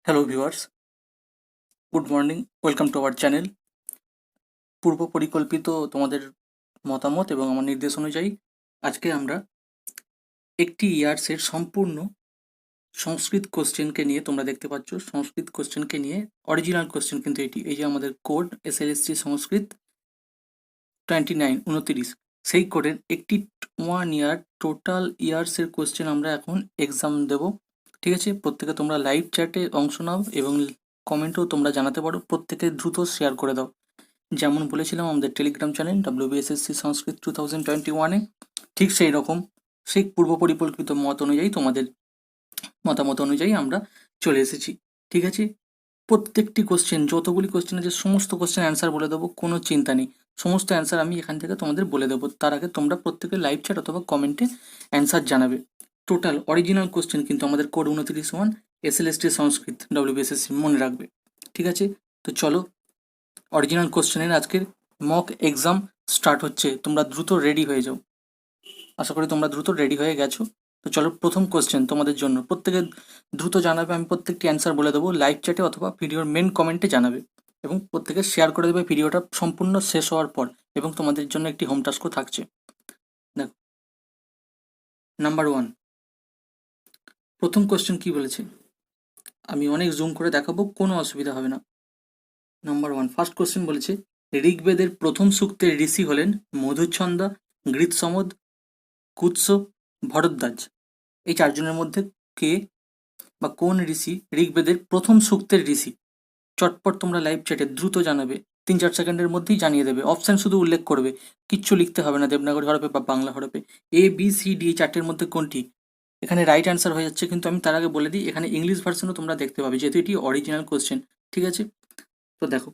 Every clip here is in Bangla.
Hello viewers, good morning, welcome to our channel. পূর্ব পরিকল্পিত তোমাদের মতামত এবং আমার নির্দেশ অনুযায়ী আজকে আমরা একটি ইয়ার্সের সম্পূর্ণ সংস্কৃত কোশ্চেনকে নিয়ে, তোমরা দেখতে পাচ্ছ সংস্কৃত কোশ্চেনকে নিয়ে অরিজিনাল কোশ্চেন কিন্তু এটি, এই যে আমাদের কোড SLST সংস্কৃত 29 সেই কোডের একটি 1 ইয়ার টোটাল ইয়ার্সের কোশ্চেন আমরা এখন এক্সাম দেব। ঠিক আছে, প্রত্যেকে তোমরা লাইভ চ্যাটে অংশ নাও এবং কমেন্টও তোমরা জানাতে পারো, প্রত্যেকে দ্রুত শেয়ার করে দাও। যেমন বলেছিলাম আমাদের টেলিগ্রাম চ্যানেল WBSSC সংস্কৃত 2021-এ ঠিক সেই রকম, সেই পূর্ব পরিকল্পিত মত অনুযায়ী, তোমাদের মতামত অনুযায়ী আমরা চলে এসেছি। ঠিক আছে, প্রত্যেকটি কোশ্চেন, যতগুলি কোশ্চেন আছে সমস্ত কোশ্চেন অ্যান্সার বলে দেবো, কোনো চিন্তা নেই, সমস্ত অ্যান্সার আমি এখান থেকে তোমাদের বলে দেবো। তার আগে তোমরা প্রত্যেকে লাইভ চ্যাট অথবা কমেন্টে অ্যান্সার জানাবে। টোটাল অরিজিনাল কোশ্চেন কিন্তু আমাদের কোড 29-1 SLST সংস্কৃত WBSSC, মনে রাখবে। ঠিক আছে, তো চলো অরিজিনাল কোশ্চেনের আজকের মক এক্সাম স্টার্ট হচ্ছে। তোমরা দ্রুত রেডি হয়ে যাও, আশা করি তোমরা দ্রুত রেডি হয়ে গেছো। তো চলো, প্রথম কোশ্চেন তোমাদের জন্য, প্রত্যেকে দ্রুত জানাবে, আমি প্রত্যেকটি অ্যান্সার বলে দেবো, লাইভ চ্যাটে অথবা ভিডিওর মেন কমেন্টে জানাবে এবং প্রত্যেকে শেয়ার করে দেবে ভিডিওটা সম্পূর্ণ শেষ হওয়ার পর, এবং তোমাদের জন্য একটি হোম টাস্কও থাকছে। দেখো, নাম্বার 1, প্রথম কোশ্চেন কি বলেছে, আমি অনেক জুম করে দেখাবো, কোনো অসুবিধা হবে না। নাম্বার 1, ফার্স্ট কোশ্চেন বলেছে, ঋগ্বেদের প্রথম সূক্তের ঋষি হলেন মধুচ্ছন্দা, গৃৎসমদ, কুৎস, ভরদ্বাজ। এই চারজনের মধ্যে কে বা কোন ঋষি ঋগ্বেদের প্রথম সূক্তের ঋষি? চটপট তোমরা লাইভ চ্যাটে দ্রুত জানাবে, 3-4 সেকেন্ডের মধ্যেই জানিয়ে দেবে, অপশান শুধু উল্লেখ করবে, কিচ্ছু লিখতে হবে না, দেবনাগরী হরফে বা বাংলা হরফে। ABCD এই চারটের মধ্যে কোনটি? এখানে রাইট অ্যান্সার হয়ে যাচ্ছে, কিন্তু আমি তার আগে বলে দিই, এখানে ইংলিশ ভার্সনও তোমরা দেখতে পাবে, যেহেতু এটি অরিজিনাল কোশ্চেন। ঠিক আছে, তো দেখো,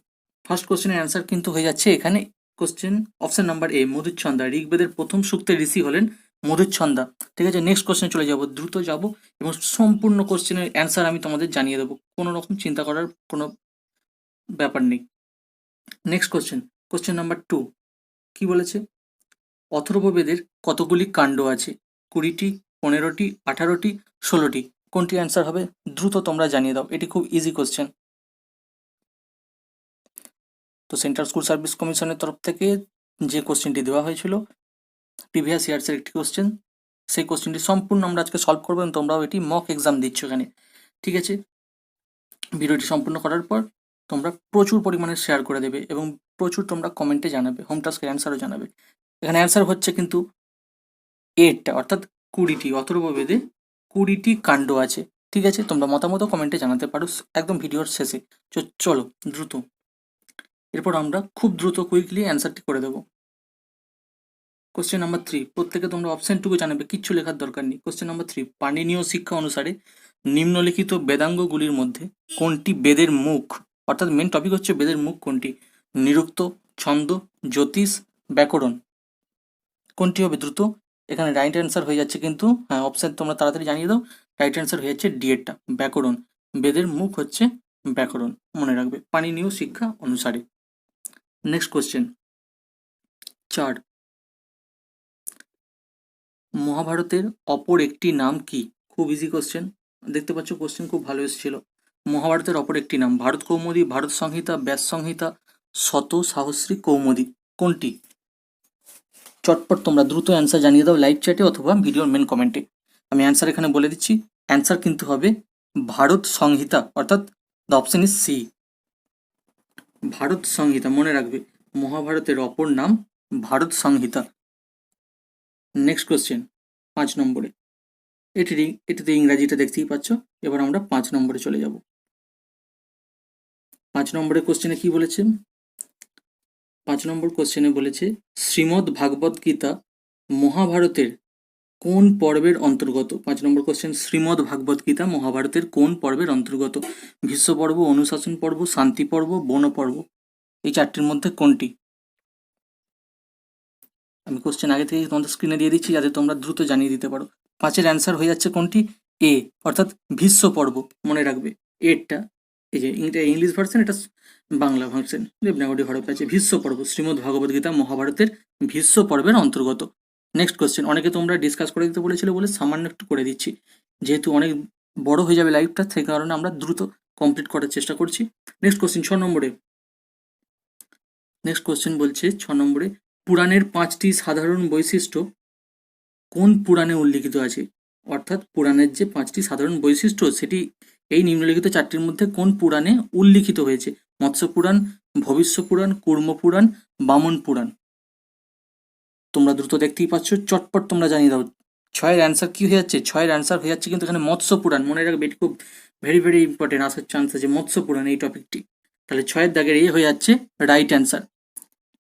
ফার্স্ট কোশ্চেনের অ্যান্সার কিন্তু হয়ে যাচ্ছে এখানে কোশ্চেন অপশন নাম্বার A, মধুচ্ছন্দা। ঋগ্বেদের প্রথম সূক্তের ঋষি হলেন মধুচ্ছন্দা। ঠিক আছে, নেক্সট কোশ্চেনে চলে যাব, দ্রুত যাব এবং সম্পূর্ণ কোশ্চেনের অ্যান্সার আমি তোমাদের জানিয়ে দেবো, কোনো রকম চিন্তা করার কোনো ব্যাপার নেই। নেক্সট কোশ্চেন নাম্বার 2, কি বলেছে, অথর্ববেদের কতগুলি কাণ্ড আছে? 20টি, 15টি, 18টি, 16টি? কোনটি অ্যান্সার হবে? দ্রুত তোমরা জানিয়ে দাও, এটি খুব ইজি কোশ্চেন। তো সেন্ট্রাল স্কুল সার্ভিস কমিশনের তরফ থেকে যে কোশ্চেনটি দেওয়া হয়েছিল প্রিভিয়াস ইয়ার্সের একটি কোশ্চেন, সেই কোশ্চেনটি সম্পূর্ণ আমরা আজকে সলভ করবো এবং তোমরাও এটি মক এক্সাম দিচ্ছ এখানে। ঠিক আছে, ভিডিওটি সম্পূর্ণ করার পর তোমরা প্রচুর পরিমাণে শেয়ার করে দেবে এবং প্রচুর তোমরা কমেন্টে জানাবে, হোম টাস্কের অ্যান্সারও জানাবে। এখানে অ্যান্সার হচ্ছে কিন্তু 8টা, অর্থাৎ 20টি, অথর্ববেদে 20টি কাণ্ড আছে। ঠিক আছে, তোমরা মতামত কমেন্টে জানাতে পারো একদম ভিডিওর শেষে। চলো দ্রুত, এরপর আমরা খুব দ্রুত কুইকলি অ্যান্সারটি করে দেবো। কোশ্চেন নাম্বার 3, প্রত্যেকে তোমরা অপশনটুকু জানাবে, কিচ্ছু লেখার দরকার নেই। কোশ্চেন নাম্বার 3, পাণিনীয় শিক্ষা অনুসারে নিম্নলিখিত বেদাঙ্গগুলির মধ্যে কোনটি বেদের মুখ? অর্থাৎ মেন টপিক হচ্ছে বেদের মুখ কোনটি? নিরুক্ত, ছন্দ, জ্যোতিষ, ব্যাকরণ? কোনটি হবে দ্রুত? এখানে রাইট অ্যান্সার হয়ে যাচ্ছে কিন্তু, হ্যাঁ অপশন তোমরা তাড়াতাড়ি জানিয়ে দাও, রাইট অ্যান্সার হয়ে যাচ্ছে ডিএডটা, ব্যাকরণ। বেদের মুখ হচ্ছে ব্যাকরণ, মনে রাখবে, পাণিনীয় শিক্ষা অনুসারে। নেক্সট কোশ্চেন 4, মহাভারতের অপর একটি নাম কি? খুব ইজি কোশ্চেন, দেখতে পাচ্ছ কোশ্চেন খুব ভালো এসেছিল। মহাভারতের অপর একটি নাম, ভারত কৌমুদী, ভারত সংহিতা, ব্যাস সংহিতা, শত সাহস্রী কৌমুদী? কোনটি? চটপট তোমরা দ্রুত অ্যান্সার জানিয়ে দাও লাইভ চ্যাটে অথবা ভিডিওর মেন কমেন্টে। আমি অ্যান্সার এখানে বলে দিচ্ছি, অ্যান্সার কিন্তু হবে ভারত সংহিতা, অর্থাৎ the option is C, Bharat Samhita, মনে রাখবে, মহাভারতের অপর নাম ভারত সংহিতা। নেক্সট কোশ্চেন 5 নম্বরে, এটিতে ইংরাজিটা দেখতেই পাচ্ছ। এবার আমরা 5 নম্বরে চলে যাব। 5 নম্বরের কোশ্চেনে কি বলেছে? 5 নম্বর কোশ্চেনে বলেছে, শ্রীমদ্ ভাগবত গীতা মহাভারতের কোন পর্বের অন্তর্গত? 5 নম্বর কোশ্চেন, শ্রীমদ্ ভাগবত গীতা মহাভারতের কোন পর্বের অন্তর্গত? ভীষ্ম পর্ব, অনুশাসন পর্ব, শান্তি পর্ব, বন পর্ব? এই চারটির মধ্যে কোনটি? আমি কোশ্চেন আগে থেকে তোমাদের স্ক্রিনে দিয়ে দিচ্ছি যাতে তোমরা দ্রুত জানিয়ে দিতে পারো। 5-এর অ্যান্সার হয়ে যাচ্ছে কোনটি? এ, অর্থাৎ ভীষ্ম পর্ব, মনে রাখবে। এরটা, এই যে এটা ইংলিশ ভার্সন, এটা বাংলা ভার্সন, দেবনাগরী হরফে আছে, ভীষ্ম পর্ব, শ্রীমদ্ ভগবত গীতা মহাভারতের ভীষ্ম পর্বের অন্তর্গত। নেক্সট কোশ্চেন, অনেকে তোমরা ডিসকাস করে দিতে বলেছিলে বলে সামান্য একটু করে দিচ্ছি, যেহেতু অনেক বড় হয়ে যাবে লাইভটা, সেই কারণে আমরা দ্রুত কমপ্লিট করার চেষ্টা করছি। নেক্সট কোশ্চেন 6 নম্বরে। নেক্সট কোশ্চেন বলছে 6 নম্বরে, পুরাণের 5টি সাধারণ বৈশিষ্ট্য কোন পুরাণে উল্লিখিত আছে? অর্থাৎ পুরাণের যে 5টি সাধারণ বৈশিষ্ট্য সেটি এই নিম্নলিখিত 4টির মধ্যে কোন পুরাণে উল্লিখিত হয়েছে? মৎস্য পুরাণ, ভবিষ্য পুরাণ, কুর্ম পুরাণ, বামন পুরাণ। তোমরা দ্রুত দেখতেই পাচ্ছ, চটপট তোমরা জানিয়ে দাও। 6-এর অ্যান্সার কি হয়ে যাচ্ছে? 6-এর অ্যান্সার হয়ে যাচ্ছে কিন্তু এখানে মৎস্য পুরাণ। মনে রাখবে, এটি খুব ভেরি ভেরি ইম্পর্টেন্ট, আসার চান্স আছে মৎস্য পুরাণ এই টপিকটি। তাহলে 6-এর দাগের এই হয়ে যাচ্ছে রাইট অ্যান্সার।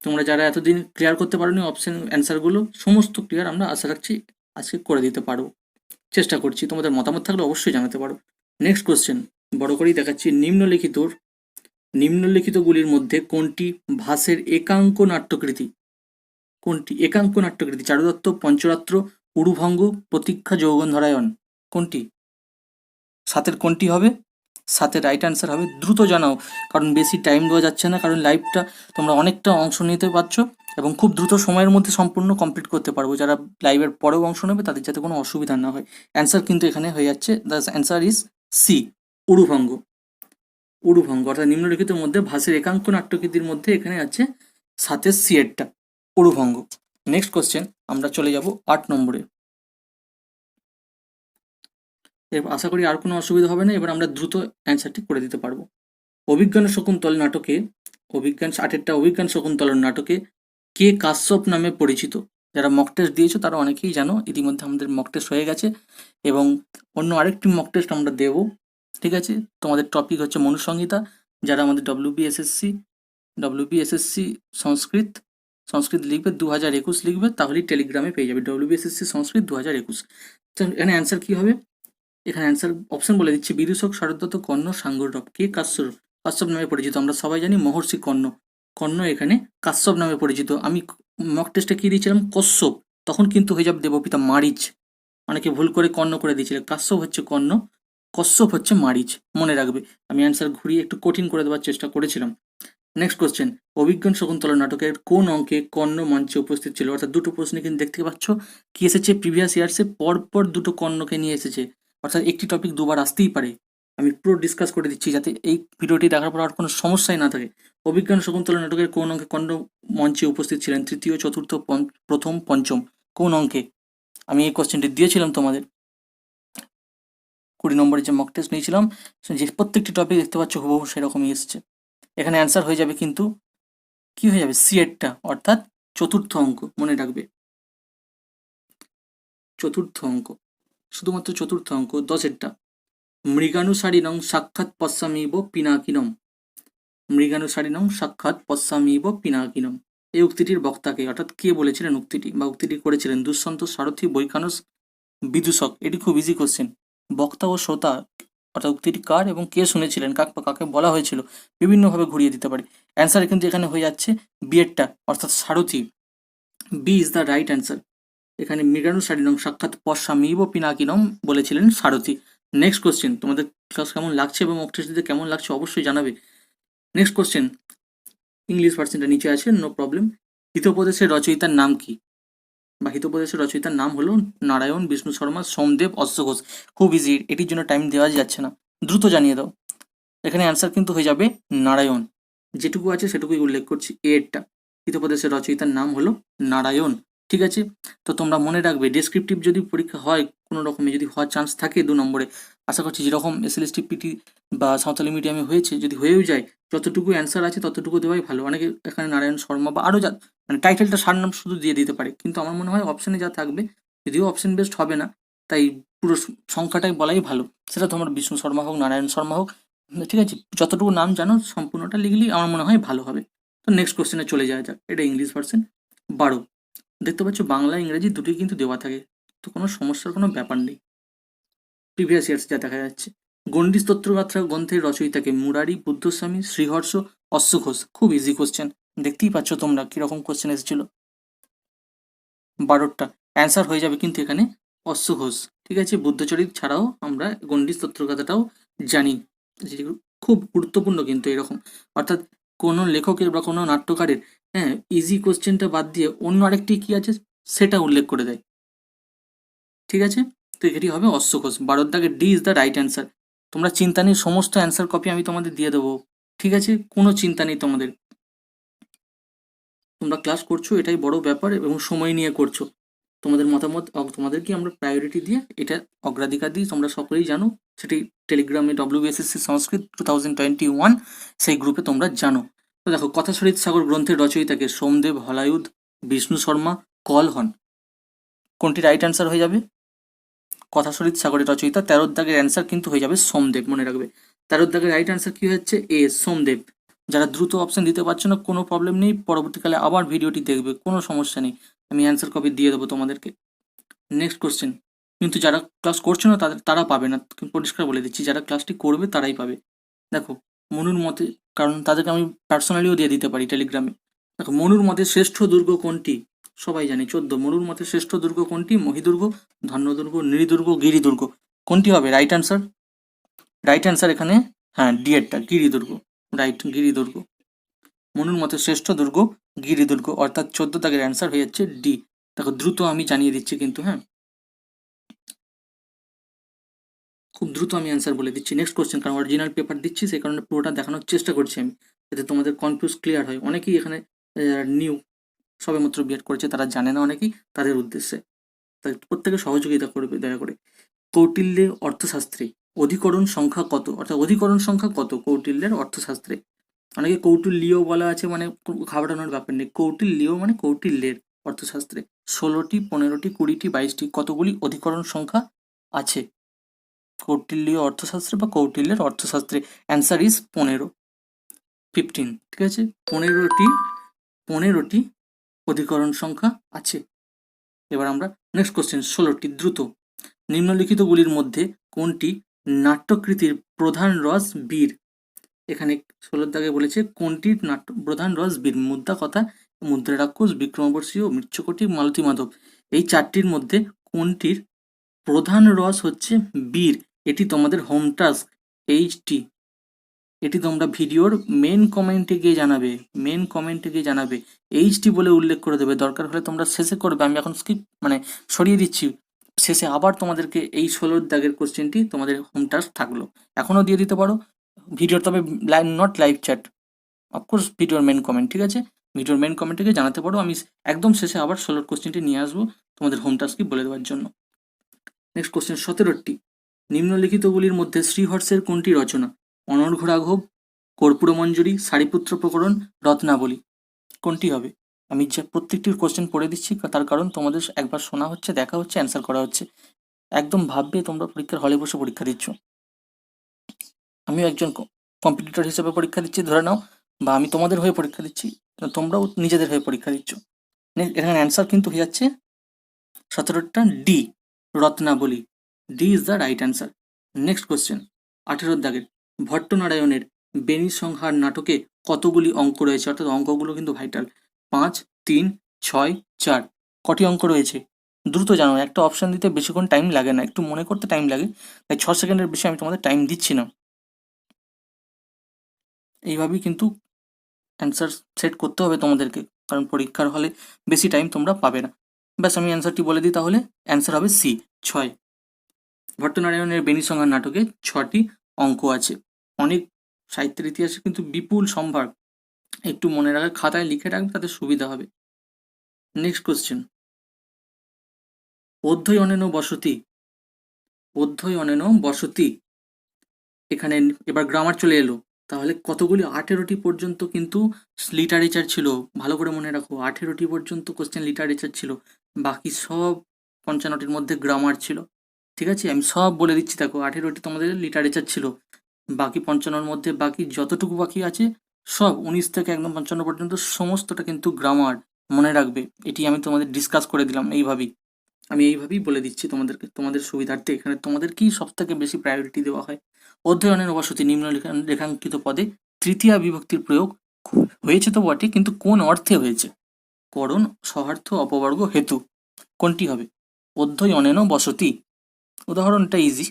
তোমরা যারা এতদিন ক্লিয়ার করতে পারোনি অপশন অ্যান্সারগুলো, সমস্ত ক্লিয়ার আমরা আশা রাখছি আজকে করে দিতে পারবো, চেষ্টা করছি। তোমাদের মতামত থাকলে অবশ্যই জানাতে পারো। নেক্সট কোশ্চেন বড় করেই দেখাচ্ছি, নিম্নলিখিতগুলির মধ্যে কোনটি ভাসের একাঙ্ক নাট্যকৃতি? কোনটি একাঙ্ক নাট্যকৃতি? চারুদত্ত, পঞ্চরাত্র, উরুভঙ্গ, প্রতীক্ষা, যৌবনধারায়ণ। কোনটি? 7-এর কোনটি হবে? 7-এর রাইট অ্যান্সার হবে। দ্রুত জানাও, কারণ বেশি টাইম দেওয়া যাচ্ছে না, কারণ লাইভটা তোমরা অনেকটা অংশ নিতে পারছো এবং খুব দ্রুত সময়ের মধ্যে সম্পূর্ণ কমপ্লিট করতে পারবো। যারা লাইভের পরেও অংশ নেবে তাদের যাতে কোনো অসুবিধা না হয়। অ্যান্সার কিন্তু এখানে হয়ে যাচ্ছে, দ্য অ্যান্সার ইজ সি, উরুভঙ্গ। অর্থাৎ নিম্নলিখিতের মধ্যে ভাসের একাঙ্ক নাট্যকৃতির মধ্যে এখানে আছে 7-এর সি-এরটা, উরুভঙ্গ। নেক্সট কোশ্চেন আমরা চলে যাব 8 নম্বরে। আশা করি আর কোনো অসুবিধা হবে না, এবার আমরা দ্রুত অ্যান্সারটি করে দিতে পারবো। অভিজ্ঞান শকুন্তল নাটকে, 8-এরটা অভিজ্ঞান শকুন্তলর নাটকে কে কাশ্যপ নামে পরিচিত? যারা মক টেস্ট দিয়েছো তারা অনেকেই জানো, ইতিমধ্যে আমাদের মক টেস্ট হয়ে গেছে এবং অন্য আরেকটি মক টেস্ট আমরা দেব। ঠিক আছে, তোমাদের টপিক হচ্ছে মনুসংহিতা। যারা আমাদের ডব্লিউবিএসএসসি সংস্কৃত লিখবে 2021 লিখবে, তাহলেই টেলিগ্রামে পেয়ে যাবে ডব্লিউবিএসএসসি সংস্কৃত 2021। তো এখানে অ্যান্সার কি হবে? এখানে অ্যান্সার অপশন বলে দিচ্ছি, বিদূষক, শরৎদত্ত, কর্ণ, সাঙ্গররব। কে কাশ্যপ নামে পরিচিত? আমরা সবাই জানি মহর্ষি কর্ণ এখানে কাশ্যপ নামে পরিচিত। আমি মক টেস্টে কি দিয়েছিলাম? কশ্যপ, তখন কিন্তু হয়ে যাবে দেবপিতা মারিচ। অনেকে ভুল করে কর্ণ করে দিয়েছিল। কাশ্যপ হচ্ছে কর্ণ, কশ্যপ হচ্ছে মারিচ, মনে রাখবে। আমি অ্যান্সার ঘুরিয়ে একটু কঠিন করে দেওয়ার চেষ্টা করেছিলাম। নেক্সট কোশ্চেন, অভিজ্ঞান শকুন্তলা নাটকের কোন অঙ্কে কর্ণ মঞ্চে উপস্থিত ছিল? অর্থাৎ দুটো প্রশ্ন কিন্তু দেখতে পাচ্ছ কি এসেছে, প্রিভিয়াস ইয়ার্সে পরপর দুটো কর্ণকে নিয়ে এসেছে, অর্থাৎ একটি টপিক দুবার আসতেই পারে। আমি পুরো ডিসকাস করে দিচ্ছি যাতে এই ভিডিওটি দেখার পর আর কোনো সমস্যাই না থাকে। অভিজ্ঞান শকুন্তলা নাটকের কোন অঙ্কে কর্ণ মঞ্চে উপস্থিত ছিলেন? তৃতীয়, চতুর্থ, প্রথম, পঞ্চম, কোন অঙ্কে? আমি এই কোশ্চেনটি দিয়েছিলাম তোমাদের 20 নম্বরের যে মক টেস্ট নিয়েছিলাম, যে প্রত্যেকটি টপিক দেখতে পাচ্ছ হুবহু সেরকমই এসছে। এখানে অ্যান্সার হয়ে যাবে কিন্তু কি হয়ে যাবে? সি-এরটা, অর্থাৎ চতুর্থ অঙ্ক, মনে রাখবে। চতুর্থ অঙ্ক, শুধুমাত্র চতুর্থ অঙ্ক। 10-এরটা, মৃগানুসারিণং সাক্ষাৎ পশ্যামিব পিনাকিনম। মৃগানুসারিণং সাক্ষাৎ পশ্যামিব পিনাকিনম, এই উক্তিটির বক্তাকে, অর্থাৎ কে বলেছিলেন উক্তিটি বা উক্তিটি করেছিলেন? দুষ্যন্ত, সারথি, বৈখানস, বিদূষক। এটি খুব ইজি কোশ্চেন। বক্তা ও শ্রোতা, অর্থাৎ উক্তিটি কার এবং কে শুনেছিলেন, কাকে বলা হয়েছিল, বিভিন্নভাবে ঘুরিয়ে দিতে পারে। অ্যান্সার কিন্তু এখানে হয়ে যাচ্ছে বি-এরটা, অর্থাৎ সারথি। B is the right answer. এখানে মৃগানুসারিণং সাক্ষাৎ পশ্যামিব পিনাকিনম বলেছিলেন সারথি। নেক্সট কোশ্চেন, তোমাদের ক্লাস কেমন লাগছে এবং মক টেস্ট দিতে কেমন লাগছে অবশ্যই জানাবে। নেক্সট কোশ্চেন, ইংলিশ ভার্সনটা নিচে আছে, নো প্রবলেম। হিতোপদেশের রচয়িতার নাম কি? বা হিতোপদেশের রচয়িতার নাম হলো নারায়ণ, বিষ্ণু শর্মা, সোমদেব, অশ্ব ঘোষ। খুব ইজি, এটির জন্য টাইম দেওয়া যাচ্ছে না, দ্রুত জানিয়ে দাও। এখানে অ্যান্সার কিন্তু হয়ে যাবে নারায়ণ, যেটুকু আছে সেটুকুই উল্লেখ করছি। এরটা, হিতোপদেশের রচয়িতার নাম হলো নারায়ণ। ঠিক আছে, তো তোমরা মনে রাখবে, ডেসক্রিপটিভ যদি পরীক্ষা হয় কোনো রকমে, যদি হওয়ার চান্স থাকে 2 নম্বরে, আশা করছি যেরকম এসএলএসটি পিটি বা সাঁওতালি মিডিয়ামে হয়েছে, যদি হয়েও যায় যতটুকু অ্যান্সার আছে ততটুকু দেওয়াই ভালো। অনেকে এখানে নারায়ণ শর্মা বা আরও যা, মানে টাইটেলটা সারনাম শুধু দিয়ে দিতে পারে, কিন্তু আমার মনে হয় অপশানে যা থাকবে, যদিও অপশন বেসড হবে না, তাই পুরো সংখ্যাটাই বলাই ভালো। সেটা তোমার বিষ্ণু শর্মা হোক, নারায়ণ শর্মা হোক, ঠিক আছে, যতটুকু নাম জানো সম্পূর্ণটা লিখলেই আমার মনে হয় ভালো হবে। তো নেক্সট কোশ্চেনে চলে যাওয়া যাক। এটা ইংলিশ ভার্সন 12। দেখতে পাচ্ছ বাংলা ইংরেজি দুটোই কিন্তু দেওয়া থাকে, তো কোনো সমস্যার কোনো ব্যাপার নেই। প্রিভিয়াস ইয়ার্স যা দেখা যাচ্ছে। গণ্ডি স্তোত্রগাথা গ্রন্থের রচয়িতাকে? মুরারি, বুদ্ধস্বামী, শ্রীহর্ষ, অশ্ব ঘোষ। খুব ইজি কোশ্চেন, দেখতেই পাচ্ছ তোমরা কিরকম কোশ্চেন এসেছিল। 12টা অ্যান্সার হয়ে যাবে কিন্তু এখানে অশ্ব ঘোষ। ঠিক আছে, বুদ্ধচরিত ছাড়াও আমরা গণ্ডি স্তোত্রগাথাটাও জানি, যেগুলো খুব গুরুত্বপূর্ণ কিন্তু এরকম, অর্থাৎ কোনো লেখকের বা কোনো নাট্যকারের, হ্যাঁ, ইজি কোশ্চেনটা বাদ দিয়ে অন্য আরেকটি কি আছে সেটা উল্লেখ করে দেয়। ঠিক আছে, তো এটি হবে অশ্ব ঘোষ। 12 দাগে D is the right answer. তোমরা চিন্তা নেই, সমস্ত অ্যান্সার কপি আমি তোমাদের দিয়ে দেবো, ঠিক আছে, কোনো চিন্তা নেই তোমাদের। তোমরা ক্লাস করছো এটাই বড় ব্যাপার, এবং সময় নিয়ে করছো। তোমাদের মতামত তোমাদেরকে আমরা প্রায়োরিটি দিয়ে এটা অগ্রাধিকার দিই, তোমরা সকলেই জানো। সেটি টেলিগ্রামে WBSSC সংস্কৃত 2021 সেই গ্রুপে তোমরা জানো। তো দেখো, কথাছড়িত সাগর গ্রন্থের রচয়িতাকে সোমদেব, হলায়ুধ, বিষ্ণু শর্মা, কল হন। কোনটি রাইট অ্যান্সার হয়ে যাবে? কথাছড়িত সাগরের রচয়িতা 13 দাগের অ্যান্সার কিন্তু হয়ে যাবে সোমদেব, মনে রাখবে। 13 দাগের রাইট অ্যান্সার কি হচ্ছে? এ, সোমদেব। যারা দ্রুত অপশন দিতে পারছো না, কোনো প্রবলেম নেই, পরবর্তীকালে আবার ভিডিওটি দেখবে, কোনো সমস্যা নেই, আমি অ্যান্সার কপি দিয়ে দেবো তোমাদেরকে। নেক্সট কোশ্চেন, কিন্তু যারা ক্লাস করছে না তারা পাবে না, পরিষ্কার বলে দিচ্ছি, যারা ক্লাসটি করবে তারাই পাবে। দেখো, মনুর মতে, কারণ তাদেরকে আমি পার্সোনালিও দিয়ে দিতে পারি টেলিগ্রামে। দেখো, মনুর মতে শ্রেষ্ঠ দুর্গ কোনটি? সবাই জানি 14। মনুর মতে শ্রেষ্ঠ দুর্গ কোনটি? মহিদুর্গ, ধন্যদুর্গ, নৃদুর্গ, গিরিদুর্গ। কোনটি হবে রাইট অ্যান্সার? রাইট অ্যান্সার এখানে, হ্যাঁ, ডিএরটা, গিরিদুর্গ, রাইট, গিরিদুর্গ। মনুর মতে শ্রেষ্ঠ দুর্গ গিরিদুর্গ, অর্থাৎ 14 দাগের অ্যান্সার হয়ে যাচ্ছে ডি। দেখো, দ্রুত আমি জানিয়ে দিচ্ছি কিন্তু, হ্যাঁ, খুব দ্রুত আমি অ্যান্সার বলে দিচ্ছি। নেক্সট কোশ্চেন, কারণ অরিজিনাল পেপার দিচ্ছি, সেই কারণে পুরোটা দেখানোর চেষ্টা করছি আমি, যাতে তোমাদের কনফিউজ ক্লিয়ার হয়। অনেকেই এখানে নিউ, সবেমাত্র বিএড করেছে, তারা জানে না অনেকেই, তাদের উদ্দেশ্যে তাই প্রত্যেকে সহযোগিতা করবে দয়া করে। কৌটিল্যের অর্থশাস্ত্রে অধিকরণ সংখ্যা কত? অর্থাৎ অধিকরণ সংখ্যা কত কৌটিল্যের অর্থশাস্ত্রে? অনেকে কৌটিল্যীয় বলা আছে, মানে ঘাবড়ানোর ব্যাপার নেই, কৌটিল্যীয় মানে কৌটিল্যের অর্থশাস্ত্রে 16টি, 15টি, 20টি, 22টি কতগুলি অধিকরণ সংখ্যা আছে কৌটিল্যীয় অর্থশাস্ত্রে বা কৌটিল্যের অর্থশাস্ত্রে? অ্যান্সার ইজ 15, ঠিক আছে, 15টি অধিকরণ সংখ্যা আছে। এবার আমরা নেক্সট কোশ্চেন, 16টি, দ্রুত। নিম্নলিখিতগুলির মধ্যে কোনটি নাট্যকৃতির প্রধান রস বীর? এখানে 16 দাগে বলেছে কোনটির প্রধান রস বীর? মুদ্রা কথা, মুদ্রা রাক্ষস, বিক্রমবর্ষী ও মৃচ্ছকটি, মালতী মাধব। এই চারটির মধ্যে কোনটির প্রধান রস হচ্ছে বীর? এটি তোমাদের হোম টাস্ক, এইচটি, এটি তোমরা ভিডিওর মেন কমেন্টে গিয়ে জানাবে, এইচটি বলে উল্লেখ করে দেবে। দরকার হলে তোমরা শেষে করবে, আমি এখন স্কিপ মানে সরিয়ে দিচ্ছি, শেষে আবার তোমাদেরকে এই 16 দাগের কোশ্চেনটি তোমাদের হোম টাস্ক থাকলো, এখনও দিয়ে দিতে পারো ভিডিওর, তবে নট লাইভ চ্যাট, অফকোর্স ভিডিওর মেন কমেন্ট, ঠিক আছে, ভিডিওর মেন কমেন্টে গিয়ে জানাতে পারো, আমি একদম শেষে আবার 16 কোশ্চেনটি নিয়ে আসবো তোমাদের হোম টাস্কই বলে দেওয়ার জন্য। নেক্সট কোশ্চেন, 17টি, নিম্নলিখিতগুলির মধ্যে শ্রীহর্ষের কোনটি রচনা? অনর্ঘ রাঘব, কর্পূরমঞ্জরি, সারিপুত্র প্রকরণ, রত্নাবলী। কোনটি হবে? আমি যে প্রত্যেকটির কোশ্চেন পড়ে দিচ্ছি, তার কারণ তোমাদের একবার শোনা হচ্ছে, দেখা হচ্ছে, অ্যান্সার করা হচ্ছে, একদম ভাববে তোমরা পরীক্ষার হলে বসে পরীক্ষা দিচ্ছ। আমিও একজন কম্পিটিটর হিসেবে পরীক্ষা দিচ্ছি ধরে নাও, বা আমি তোমাদের হয়ে পরীক্ষা দিচ্ছি, তোমরাও নিজেদের হয়ে পরীক্ষা দিচ্ছ। এখানে অ্যান্সার কিন্তু হয়ে যাচ্ছে 17টা D, Ratnavali, D is the right answer. Next question, 18 দাগের, ভট্টনারায়ণের বেনি সংহার নাটকে কতগুলি অঙ্ক রয়েছে? অর্থাৎ অঙ্কগুলো কিন্তু ভাইটাল। 5, 3, 6, 4, কটি অঙ্ক রয়েছে? দ্রুত জানো, একটা অপশন দিতে বেশিক্ষণ টাইম লাগে না, একটু মনে করতে টাইম লাগে, তাই 6 সেকেন্ডের বেশি আমি তোমাদের টাইম দিচ্ছি না। এইভাবেই কিন্তু অ্যান্সার সেট করতে হবে তোমাদেরকে, কারণ পরীক্ষার হলে বেশি টাইম তোমরা পাবে না। ব্যাস, আমি অ্যান্সারটি বলে দিই তাহলে, অ্যান্সার হবে সি, 6। ভট্টনারায়ণের বেনি সংহার নাটকে 6টি অঙ্ক আছে। অনেক সাহিত্যের ইতিহাসে কিন্তু বিপুল সম্ভার, একটু মনে রাখা, খাতায় লিখে রাখবে, তাতে সুবিধা হবে। নেক্সট কোশ্চেন, অধ্যয়নেন বসতি, এখানে এবার গ্রামার চলে এলো, তাহলে কতগুলি? 18টি পর্যন্ত কিন্তু লিটারেচার ছিল, ভালো করে মনে রাখো, 18টি পর্যন্ত কোশ্চেন লিটারেচার ছিল, বাকি সব 55টির মধ্যে গ্রামার ছিল, ঠিক আছে, আমি সব বলে দিচ্ছি। দেখো, 18টি তোমাদের লিটারেচার ছিল, বাকি 55-র মধ্যে বাকি যতটুকু বাকি আছে সব 19 থেকে একদম 55 পর্যন্ত সমস্তটা কিন্তু গ্রামার, মনে রাখবে। এটি আমি তোমাদের ডিসকাস করে দিলাম, আমি এইভাবেই বলে দিচ্ছি তোমাদেরকে, তোমাদের সুবিধার্থে। এখানে তোমাদের কি সব থেকে বেশি প্রায়োরিটি দেওয়া হয়? অধ্যয়নের বসতি নিম্ন রেখাঙ্কিত পদে তৃতীয়া বিভক্তির প্রয়োগ হয়েছে তো বটে, কিন্তু কোন অর্থে হয়েছে? করণ, সহার্থ, অপবর্গ, হেতু, কোনটি হবে? অধ্যয়নেন বসতি, উদাহরণটা ইজি,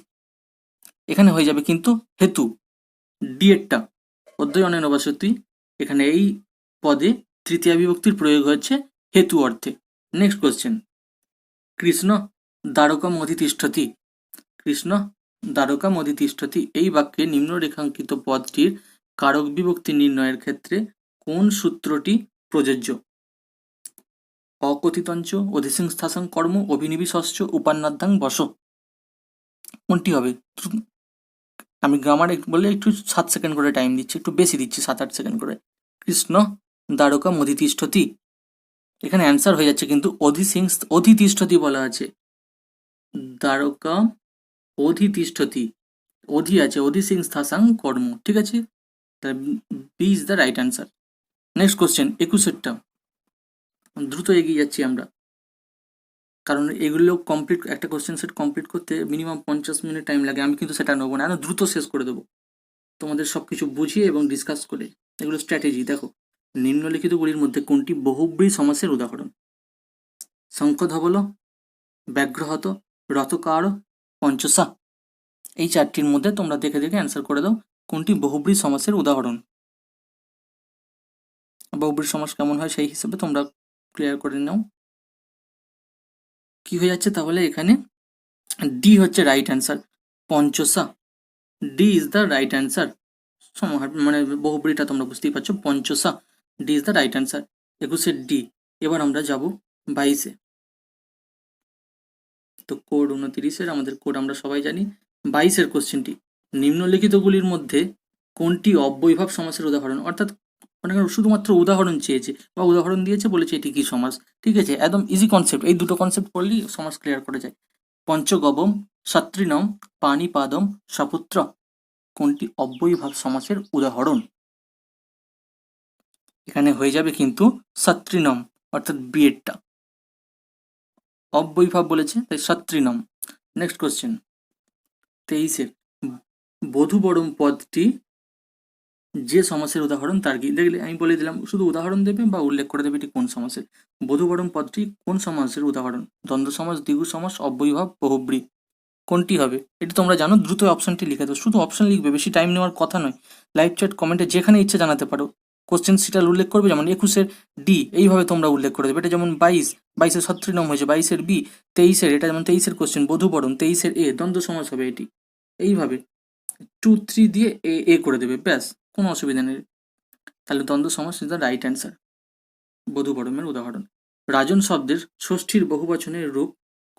এখানে হয়ে যাবে কিন্তু হেতু, ডিএডটা, অধ্যয়নেন বসতি, এখানে এই পদে তৃতীয়া বিভক্তির প্রয়োগ হয়েছে হেতু অর্থে। নেক্সট কোশ্চেন, কৃষ্ণ দ্বারকম অধিতিষ্ঠতি, কৃষ্ণ দ্বারকাম অধিতিষ্ঠতি এই বাক্যে নিম্নরেখাঙ্কিত পদটির কারক বিভক্তি নির্ণয়ের ক্ষেত্রে কোন সূত্রটি প্রযোজ্য? অকথিতঞ্চ অধিসংস্থাসং কর্ম অভিনিবিশস্য উপান্নাদ্যাং বস। কোনটি হবে? আমি গ্রামার বলে একটু 7 সেকেন্ড করে টাইম দিচ্ছি, একটু বেশি দিচ্ছি, 7-8 সেকেন্ড করে। কৃষ্ণ দ্বারকাম অধিতিষ্ঠতি, এখানে অ্যান্সার হয়ে যাচ্ছে কিন্তু অধিতিষ্ঠতি বলা আছে, দ্বারকাম অধিতিষ্ঠতি, অধি আছে অধিসংস্থাসাং কর্ম, ঠিক আছে, B is the right answer. Next question 21টা, দ্রুত এগিয়ে যাচ্ছি আমরা, কারণ এগুলো কমপ্লিট, একটা কোশ্চেন সেট কমপ্লিট করতে মিনিমাম 50 মিনিট টাইম লাগে। আমি কিন্তু সেটা নেবো না, আমি দ্রুত শেষ করে দেবো তোমাদের সব কিছু বুঝিয়ে এবং ডিসকাস করে। এগুলো স্ট্র্যাটেজি। দেখো, নিম্নলিখিতগুলির মধ্যে কোনটি বহুব্রী সমাসের উদাহরণ? শঙ্খধবল, ব্যাঘ্রহত, রথকার, পঞ্চসা। এই চারটির মধ্যে তোমরা দেখে দেখে অ্যান্সার করে দাও কোনটি বহুব্রী সমাসের উদাহরণ। বহুব্রী সমাস কেমন হয় সেই হিসেবে তোমরা ক্লিয়ার করে নাও। কি হয়ে যাচ্ছে তাহলে? এখানে ডি হচ্ছে রাইট অ্যান্সার, পঞ্চসা, D is the right answer. সমাহার মানে বহুব্রীটা তোমরা বুঝতেই পারছো, পঞ্চসা, D is the right answer. 21 D. এবার আমরা যাব 22-এ। তো কোড 29-এর আমাদের কোড আমরা সবাই জানি। 22-এর কোশ্চেনটি, নিম্নলিখিতগুলির মধ্যে কোনটি অব্যয়ীভাব সমাসের উদাহরণ? অর্থাৎ মানে শুধুমাত্র উদাহরণ চেয়েছে বা উদাহরণ দিয়েছে, বলেছে এটি কি সমাস। ঠিক আছে, একদম ইজি কনসেপ্ট, এই দুটো কনসেপ্ট পড়লেই সমাস ক্লিয়ার করে যায়। পঞ্চগবম, সাত্রিনম, পানিপাদম, সপুত্র, কোনটি অব্যয়ীভাব সমাসের উদাহরণ? এখানে হয়ে যাবে কিন্তু সাত্রিনম, অর্থাৎ বিয়েরটা অব্যয়ীভাব বলেছে, তাই সাত্রিনম। নেক্সট কোশ্চেন 23-এর, বধূবরম পদটি যে সমাসের উদাহরণ তার কি? দেখলে আমি বলে দিলাম, শুধু উদাহরণ দেবে বা উল্লেখ করে দেবে এটি কোন সমাসের। বধূবরম পদটি কোন সমাসের উদাহরণ? দ্বন্দ্ব সমাস, দ্বিগু সমাস, অব্যয়ীভাব, বহুব্রী, কোনটি হবে? এটি তোমরা জানো, দ্রুত অপশনটি লিখে দাও, শুধু অপশন লিখবে, বেশি টাইম নেওয়ার কথা নয়। লাইভ চ্যাট কমেন্টে যেখানে ইচ্ছে জানাতে পারো, কোশ্চেন সিটাল উল্লেখ করবে, যেমন 21-এর ডি, এইভাবে তোমরা উল্লেখ করে দেবে। এটা যেমন 22-এর 37 হয়েছে, 22-এর বি, 23-এর, এটা যেমন 23-এর কোশ্চেন বধূবরণ, 23-এর এ দ্বন্দ্ব সমাস হবে এটি, এইভাবে 2-3 দিয়ে এ এ করে দেবে, ব্যাস, কোনো অসুবিধা নেই। তাহলে দ্বন্দ্ব সমাস ইজ দ্য রাইট অ্যান্সার, বধূবরমের উদাহরণ। রাজন শব্দের ষষ্ঠীর বহুবচনের রূপ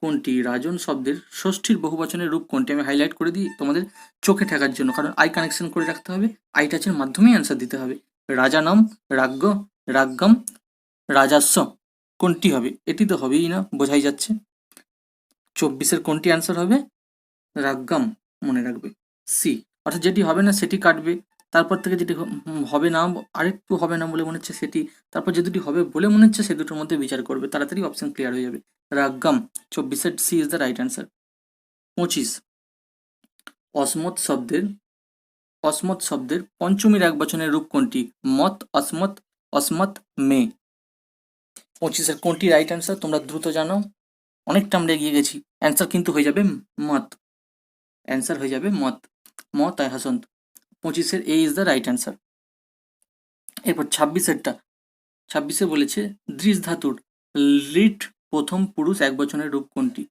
কোনটি? রাজন শব্দের ষষ্ঠীর বহুবচনের রূপ কোনটি? আমি হাইলাইট করে দিই তোমাদের চোখে ঠেকার জন্য, কারণ আই কানেকশন করে রাখতে হবে, আই টাচের মাধ্যমেই অ্যান্সার দিতে হবে। রাজানম, রাজ্ঞ, রাজ্ঞম, রাজাস্ব, কোনটি হবে? এটি তো হবেই না, বোঝাই যাচ্ছে। 24-এর কোনটি অ্যান্সার হবে? রাজ্ঞম, মনে রাখবে, সি। অর্থাৎ যেটি হবে না সেটি কাটবে, তারপর থেকে যেটি হবে না, আরেকটু হবে না বলে মনে হচ্ছে সেটি, তারপর যে দুটি হবে বলে মনে হচ্ছে সে দুটোর মধ্যে বিচার করবে, তাড়াতাড়ি অপশন ক্লিয়ার হয়ে যাবে। রাগ্গাম, 24-এর C is the right answer. 25, অসমত শব্দের পঞ্চমীর একবচনের রূপ কোনটি? মত, অসমত, অসমত, মে। 25-এর কোনটি রাইট অ্যান্সার তোমরা দ্রুত জানো, অনেকটা আমরা এগিয়ে গেছি। অ্যান্সার কিন্তু হয়ে যাবে মত, অ্যান্সার হয়ে যাবে মত, মত আয় হাসন্ত। 25-এর এ ইজ দ্য রাইট অ্যান্সার। এরপর 26-এরটা, 26-এ বলেছে দৃশ ধাতুর লিট প্রথম পুরুষ একবচনের রূপ কোনটি?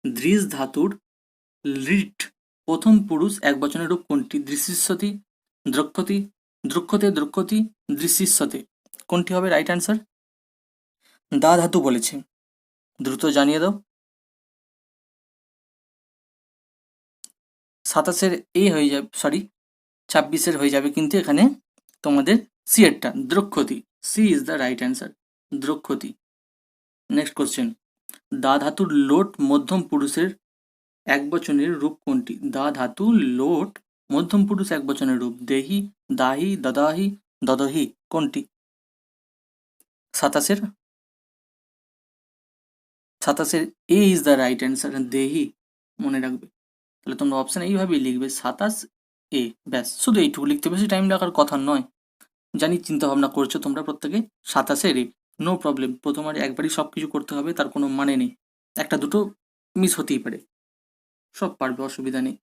দৃশ ধাতুর লিট প্রথম পুরুষ একবচনের রূপ কোনটি? দৃশ্যতি, দ্রক্ষতি, দ্রক্ষতে, দ্রক্ষতি, দৃশ্যতে, কোনটি হবে রাইট অ্যান্সার? দা ধাতু বলেছে, দ্রুত জানিয়ে দাও। 27-এর এ হয়ে যাবে, সরি 26-এর হয়ে যাবে কিন্তু এখানে তোমাদের সি এরটা, দ্রক্ষতি, C is the right answer, দ্রক্ষতি। নেক্সট কোশ্চেন, দা ধাতুর লোট মধ্যম পুরুষের একবচনের রূপ কোনটি? দা ধাতু লোট মধ্যম পুরুষ একবচনের রূপ দেহি, দাহি, দদাহি, দদহি, কোনটি? 27-এর এ ইজ দ্য রাইট অ্যান্সার, দেহি, মনে রাখবে। তাহলে তোমরা অপশন এইভাবেই লিখবে, 27-এ, ব্যাস, শুধু এইটুকু লিখতে, বেশি টাইম লাগার কথা নয়। জানি চিন্তা ভাবনা করছো তোমরা প্রত্যেকে, 27-এর এ, নো প্রবলেম, প্রথমবার একবারই সব কিছু করতে হবে তার কোনো মানে নেই, একটা দুটো মিস হতেই পারে, সব পারবে, অসুবিধা নেই।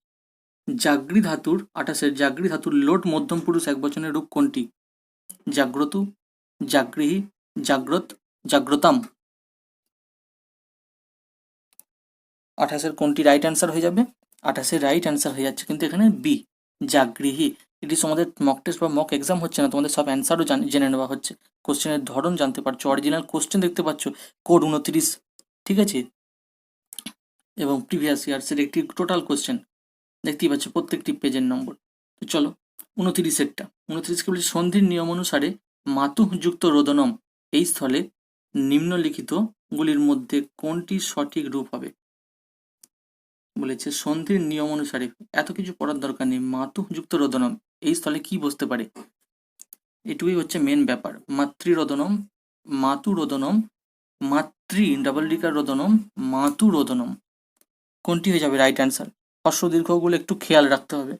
জাগৃ ধাতুর 28-এর জাগৃ ধাতুর লোট মধ্যম পুরুষ একবচনের রূপ কোনটি? জাগ্রতু, জাগৃহী, জাগ্রত, জাগ্রতাম। 28-এর কোনটি রাইট অ্যান্সার হয়ে যাবে? 28 রাইট অ্যান্সার হয়ে যাচ্ছে কিন্তু এখানে বি, জাগৃহী। এটি তোমাদের মক টেস্ট বা মক এক্সাম হচ্ছে না, তোমাদের সব অ্যান্সারও জেনে নেওয়া হচ্ছে, কোশ্চেনের ধরন জানতে পারছো, অরিজিনাল কোশ্চেন দেখতে পাচ্ছ, কোড 29, ঠিক আছে, এবং প্রিভিয়াস ইয়ার্সের একটি টোটাল কোশ্চেন দেখতেই পাচ্ছ প্রত্যেকটি পেজের নম্বর। তো চলো 29এরটা, 29কে বলছে সন্ধির নিয়ম অনুসারে মাতুযুক্ত রোদনম এই স্থলে নিম্নলিখিত গুলির মধ্যে কোনটি সঠিক রূপ হবে? বলেছে সন্ধির নিয়ম অনুসারে, এত কিছু পড়ার দরকার নেই, মাতুযুক্ত রোদনম এই স্থলে কি বসতে পারে, এটুকুই হচ্ছে মেন ব্যাপার। মাতৃরোদনম, মাতুরোদনম, মাতৃ ডাবল ডিকার রোদনম, মাতুরোদনম, কোনটি হয়ে যাবে রাইট অ্যান্সার? হর্ষ দীর্ঘগুলো একটু খেয়াল রাখতে হবে,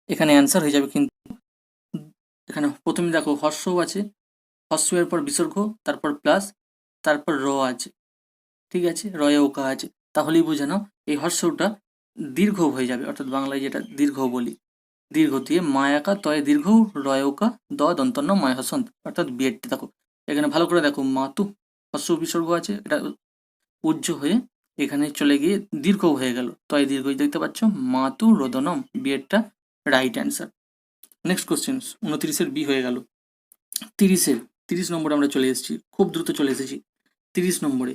এখানে অ্যান্সার হয়ে যাবে কিন্তু এখানে প্রথমে দেখো হর্ষও আছে, হর্ষ এর পর বিসর্গ, তারপর প্লাস, তারপর র আছে, ঠিক আছে, রয়ে ওকা আছে, তাহলেই বুঝে নাও এই হর্ষটা দীর্ঘ হয়ে যাবে, অর্থাৎ বাংলায় যেটা দীর্ঘ বলি, দীর্ঘ দিয়ে মায়াকা তয়ে দীর্ঘ, রয়োকা দ দন্তন্য ময় হসন্ত, অর্থাৎ বিয়েটি দেখো এখানে ভালো করে দেখো, মাতু হর্ষ বিসর্গ আছে, এটা উজ্জ হয়ে এখানে চলে গিয়ে দীর্ঘ হয়ে গেল, তয় দীর্ঘ দেখতে পাচ্ছ, মাতু রোদনম, বিয়েরটা রাইট অ্যান্সার। নেক্সট কোশ্চেন 29-এর বি হয়ে গেল। 30 নম্বরে আমরা চলে এসেছি, খুব দ্রুত চলে এসেছি। 30 নম্বরে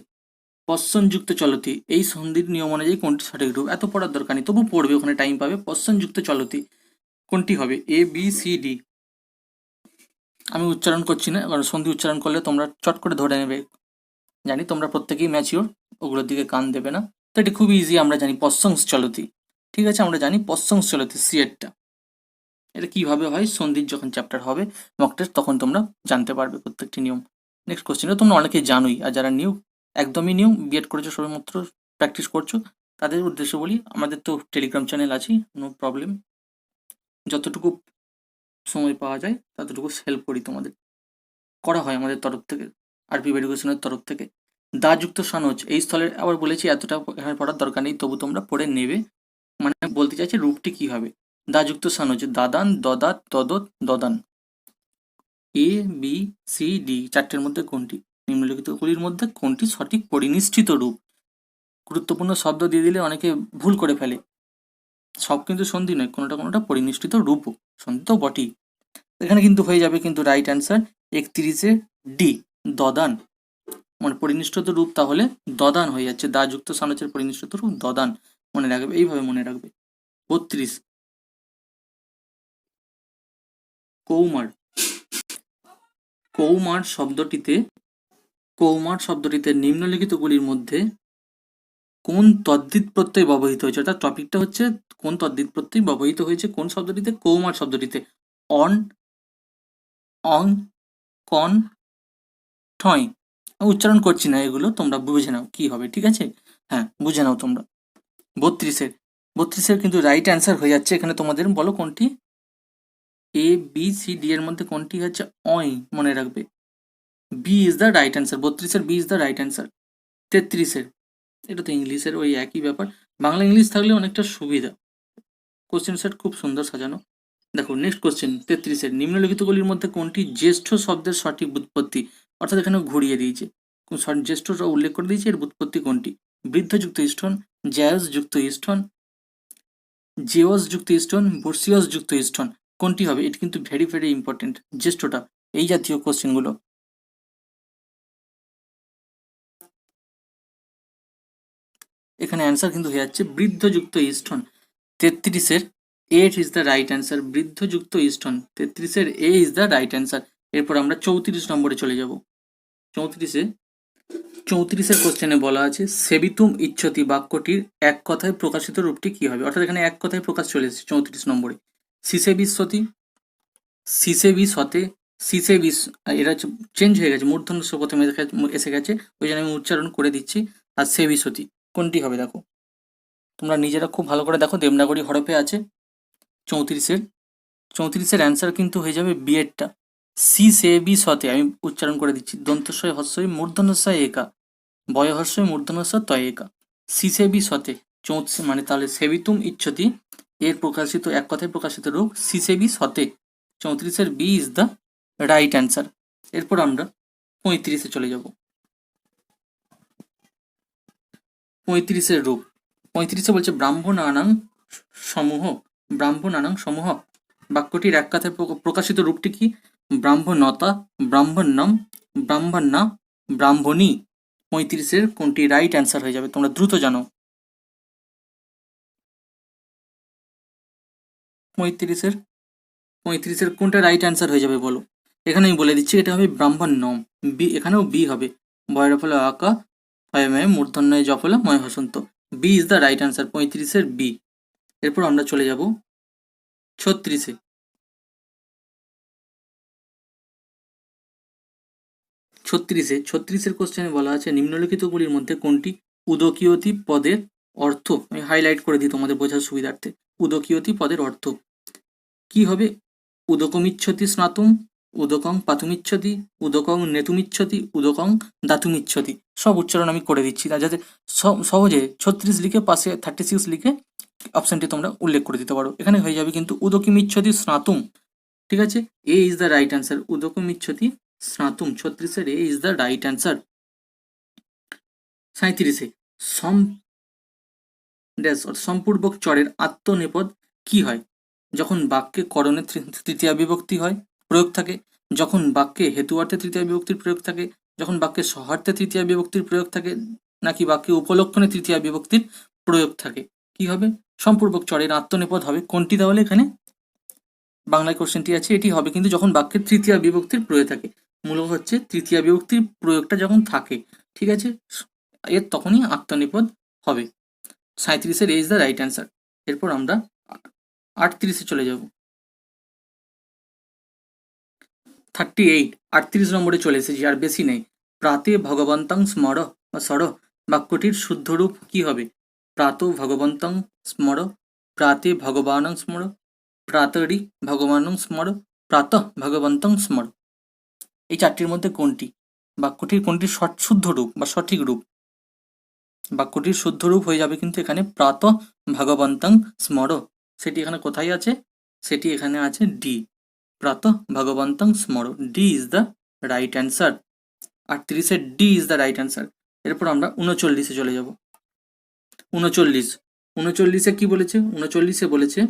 পশ্চনযুক্ত চলতি এই সন্ধির নিয়ম অনুযায়ী কোনটি সঠিক রূপ? এত পড়ার দরকার নেই, তবু পড়বে, ওখানে টাইম পাবে। পশ্চনযুক্ত চলতি কোনটি হবে? A B C D. আমি উচ্চারণ করছি না, কারণ সন্ধি উচ্চারণ করলে তোমরা চট করে ধরে নেবে, জানি তোমরা প্রত্যেকেই ম্যাচিওর, ওগুলোর দিকে কান দেবে না। তো এটা খুব ইজি, আমরা জানি পশ্চংস চলতি, ঠিক আছে, আমরা জানি পশ্চংস চলতি সি এরটা। এটা কিভাবে হয়, সন্ধির যখন চ্যাপ্টার হবে মক টেস্ট, তখন তোমরা জানতে পারবে প্রত্যেকটি নিয়ম। নেক্সট কোশ্চেনটা তোমরা অনেকেই জানোই, আর যারা নিউ, একদমই নিউ, বিএড করেছো সবেমাত্র প্র্যাকটিস করছো, তাদের উদ্দেশ্যে বলি, আমাদের তো টেলিগ্রাম চ্যানেল আছেই, নো প্রবলেম, যতটুকু সময় পাওয়া যায় ততটুকু হেল্প করি তোমাদের, করা হয় আমাদের তরফ থেকে, আরপি এডুকেশনের তরফ থেকে। দাযুক্ত সনজ এই স্থলের, আবার বলেছি এতটা এখানে পড়ার দরকার নেই, তবু তোমরা পড়ে নেবে, মানে বলতে চাইছি রূপটি কি হবে। দাযুক্ত সনজ Dadan, দদাত, দদত, দদান, A B C D চারটের মধ্যে কোনটি? নিম্নলিখিতগুলির মধ্যে কোনটি সঠিক পরিনিষ্ঠিত রূপ? গুরুত্বপূর্ণ শব্দ দিয়ে দিলে অনেকে ভুল করে ফেলে, সব কিন্তু সন্ধি নয়, কোনোটা কোনোটা পরিনিষ্ঠিত রূপও, সন্ধি তো বটেই। এখানে কিন্তু হয়ে যাবে কিন্তু রাইট অ্যান্সার 31-এ ডি, দদান, মানে পরিনিষ্ঠিত রূপ তাহলে দদান হয়ে যাচ্ছে, দা যুক্ত সানচের পরিনিষ্ঠিত রূপ দদান, মনে রাখবে, এইভাবে মনে রাখবে। 32 কৌমার, কৌমার শব্দটিতে, কৌমার শব্দটিতে নিম্নলিখিতগুলির মধ্যে কোন তদ্ধিত প্রত্যয় ব্যবহৃত হয়েছে? অর্থাৎ টপিকটা হচ্ছে কোন তদ্ধিত প্রত্যয় ব্যবহৃত হয়েছে কোন শব্দটিতে? কৌমার শব্দটিতে। অন, অং, কন, ঠয়, উচ্চারণ করছি না, এগুলো তোমরা বুঝে নাও কি হবে, ঠিক আছে, হ্যাঁ বুঝে নাও তোমরা। 32-এর কিন্তু রাইট অ্যান্সার হয়ে যাচ্ছে এখানে, তোমাদের বলো কোনটি? এ বি সি ডি এর মধ্যে কোনটি হচ্ছে অই, মনে রাখবে, B is the right answer, 32-এর B is the right answer. 33-এর, এটা তো ইংলিশের ওই একই ব্যাপার, বাংলা ইংলিশ থাকলে অনেকটা সুবিধা, কোশ্চেন সেট খুব সুন্দর সাজানো। দেখো নেক্সট কোশ্চেন 33-এর, নিম্নলিখিতগুলির মধ্যে কোনটি জ্যেষ্ঠ শব্দের সঠিক ব্যুৎপত্তি? অর্থাৎ এখানে ঘুরিয়ে দিয়েছে, জ্যেষ্ঠ উল্লেখ করে দিয়েছে, এর ব্যুৎপত্তি কোনটি? বৃদ্ধযুক্ত স্থন, জায়জ যুক্ত স্থন, জেওস যুক্ত স্থন, বর্ষিয়স যুক্ত স্থন, কোনটি হবে? এটা কিন্তু ভেরি ভেরি ইম্পর্টেন্ট, জ্যেষ্ঠটা, এই জাতীয় কোশ্চেনগুলো। এখানে অ্যান্সার কিন্তু হয়ে যাচ্ছে বৃদ্ধযুক্ত স্থন। 33-এর A is the right answer, বৃদ্ধযুক্ত স্থন, 33-এর A is the right answer. এরপর আমরা 34 নম্বরে চলে যাব। 34-এর কোশ্চেনে বলা আছে সেবিতুম ইচ্ছতি বাক্যটির এক কথায় প্রকাশিত রূপটি কি হবে? অর্থাৎ এখানে এক কথায় প্রকাশ চলে এসেছে 34 নম্বরে। সিসে বিশ্বতি, সিসে বিস হতে, সিসে বিস, এরা চেঞ্জ হয়ে গেছে, মূর্ধন্য স প্রথমে এসে গেছে, ওই জন্য আমি উচ্চারণ করে দিচ্ছি। আর সেবিসতি কোনটি হবে দেখো, তোমরা নিজেরা খুব ভালো করে দেখো, দেবনাগরী হরফে আছে 34-এর। 34-এর অ্যান্সার কিন্তু হয়ে যাবে বিয়েরটা, সি সে বি সতে, আমি উচ্চারণ করে দিচ্ছি, দন্তস্বয় হস্যই মূর্ধন্যস্বয় একা, বয়হর্ষই মূর্ধন্যস্ব তয় একা, সি সে বি সতে, 34 মানে তাহলে সেবিতুম ইচ্ছতি এর প্রকাশিত এক কথায় প্রকাশিত রূপ সি সে বি সতে, 34-এর B is the right answer. এরপর আমরা 35-এ চলে যাব। 35-এর রূপ, 35 বলছে ব্রাহ্মণানাং সমূহ, ব্রাহ্মণানাং সমূহ। বাক্যটির এক কথায় প্রকাশিত রূপটি কি? ব্রাহ্মণতা, ব্রাহ্মণ্যম, ব্রাহ্মণ্যা, ব্রাহ্মণী। 35-এর কোনটি রাইট অ্যান্সার হয়ে যাবে? তোমরা দ্রুত জানো। 35-এর 35-এর কোনটা রাইট অ্যান্সার হয়ে যাবে বলো? এখানে আমি বলে দিচ্ছি, এটা হবে ব্রাহ্মণ্যম। বি, এখানেও বি হবে। বয়ের ফলে আকা, ময় মূর্ধন্যয় জফলা ময় হসন্ত। B is the right answer, 35-এর বি। এরপর আমরা চলে যাব 36-এ। 36-এর কোশ্চেনে বলা আছে নিম্নলিখিতগুলির মধ্যে কোনটি উদকীয়তি পদের অর্থ, আমি হাইলাইট করে দিই তোমাদের বোঝার সুবিধার্থে। উদকীয়তি পদের অর্থ কি হবে? উদকমিচ্ছতি স্নাতুম, উদকং পাতুমিচ্ছতি, উদকং নেতুমিচ্ছতি, উদকং দাতুমিচ্ছতি। সব উচ্চারণ আমি করে দিচ্ছি না, যাতে সহজে 36 লিখে পাশে 36 লিখে অপশনটি তোমরা উল্লেখ করে দিতে পারো। এখানে হয়ে যাবে কিন্তু উদকমিচ্ছতি স্নাতুম, ঠিক আছে? A is the right answer, উদকমিচ্ছতি স্নাতুম। 36-এর A is the right answer. 37-এ সম্পূর্বক চরের আত্মনেপদ কি হয়? যখন বাক্যে করণের তৃতীয়া বিভক্তি হয়, প্রয়োগ থাকে, যখন বাক্যে হেতুয়ার্থে তৃতীয় বিভক্তির প্রয়োগ থাকে, যখন বাক্যে সহার্থে তৃতীয় বিভক্তির প্রয়োগ থাকে, নাকি বাক্যে উপলক্ষণে তৃতীয় বিভক্তির প্রয়োগ থাকে? কি হবে? সম্পূর্বক চরের আত্মনেপদ হবে কোনটি? তাহলে এখানে বাংলায় কোশ্চেনটি আছে, এটি হবে কিন্তু যখন বাক্যের তৃতীয় বিভক্তির প্রয়োগ থাকে। মূলত হচ্ছে তৃতীয় বিভক্তির প্রয়োগটা যখন থাকে, ঠিক আছে, এর তখনই আত্মনিপদ হবে। 37-এর এ ইজ দ্য রাইট অ্যান্সার। এরপর আমরা 38-এ চলে যাব। 38, 38 নম্বরে চলে এসেছি, আর বেশি নেই। প্রাতে ভগবন্তং স্মর বা স্মর, বাক্যটির শুদ্ধ রূপ কি হবে? প্রাত ভগবন্তং স্মর, প্রাতে ভগবানং স্মর, প্রাতরি ভগবানং স্মর, প্রাতঃ ভগবন্তং স্মর। এই চারটির মধ্যে কোনটি? বাক্যটির কোনটি শুদ্ধ রূপ বা সঠিক রূপ? বাক্যটির শুদ্ধ রূপ হয়ে যাবে কিন্তু এখানে প্রাতঃ ভগবন্তং স্মর। সেটি এখানে কোথায় আছে? সেটি এখানে আছে ডি, প্রাতঃ ভগবন্তং স্মর। D is the right answer. 38-এর D is the right answer. এরপর আমরা 39-এ চলে যাব। 39-এ কি বলেছে? 39-এ বলেছে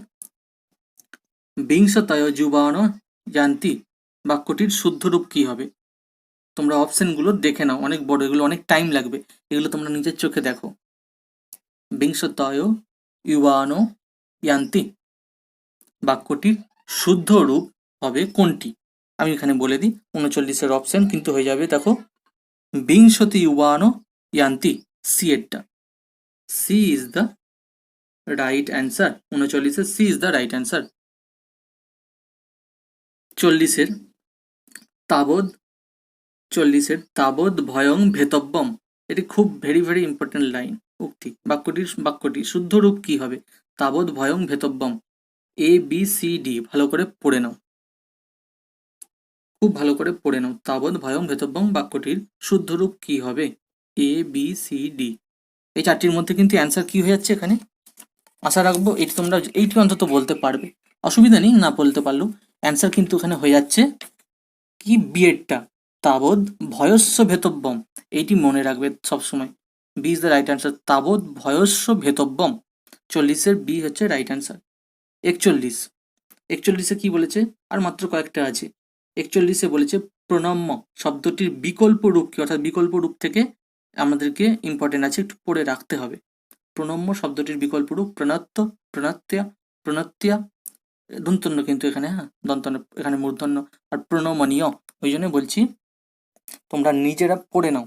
বিংশতয় যুবান জানতি, বাক্যটির শুদ্ধ রূপ কি হবে? তোমরা অপশনগুলো দেখে নাও, অনেক বড়, এগুলো অনেক টাইম লাগবে, এগুলো তোমরা নিজের চোখে দেখো। বিংশতয় ইউবানো ইয়ান্তি, বাক্যটির শুদ্ধ রূপ হবে কোনটি? আমি এখানে বলে দিই, 39-এর অপশন কিন্তু হয়ে যাবে, দেখো, বিংশতি ইউবানো ইয়ান্তি, সি এরটা। C is the right answer. 39-এর C is the right answer. 40-এর তাবদ, 40-এর তাবদ ভয়ং ভেতব্যম, এটি খুব ভেরি ভেরি ইম্পর্টেন্ট লাইন, উক্তি। বাক্যটির শুদ্ধ রূপ কি হবে? তাবদ ভয়ং ভেতব্যম। এ বি সি ডি ভালো করে পড়ে নাও, খুব ভালো করে পড়ে নাও। তাবদ ভয়ং ভেতব্যম বাক্যটির শুদ্ধ রূপ কি হবে? A B C D. এই চারটির মধ্যে কিন্তু অ্যান্সার কি হয়ে যাচ্ছে এখানে? আশা রাখবো এটি তোমরা এইটি অন্তত বলতে পারবে, অসুবিধা নেই না বলতে পারলেও। অ্যান্সার কিন্তু এখানে হয়ে যাচ্ছে কি বিএডটা, তাবৎ ভয়স্য ভেতব্যম। এইটি মনে রাখবে সবসময়, B is the right answer, তাবৎ ভয়স্য ভেতব্যম। 40-এর বি হচ্ছে রাইট অ্যান্সার। 41, কি বলেছে? আর মাত্র কয়েকটা আছে। 41-এ বলেছে প্রণম্য শব্দটির বিকল্প রূপ কি, অর্থাৎ বিকল্প রূপ থেকে আমাদেরকে ইম্পর্টেন্ট আছে, একটু পড়ে রাখতে হবে। প্রণম্য শব্দটির বিকল্প রূপ প্রণত্য, প্রণত্যা, প্রণত্যা, দন্তন্য কিন্তু এখানে, হ্যাঁ দন্তন্য এখানে মূর্ধন্য, আর প্রণমনীয়। ওই জন্য বলছি তোমরা নিজেরা পড়ে নাও,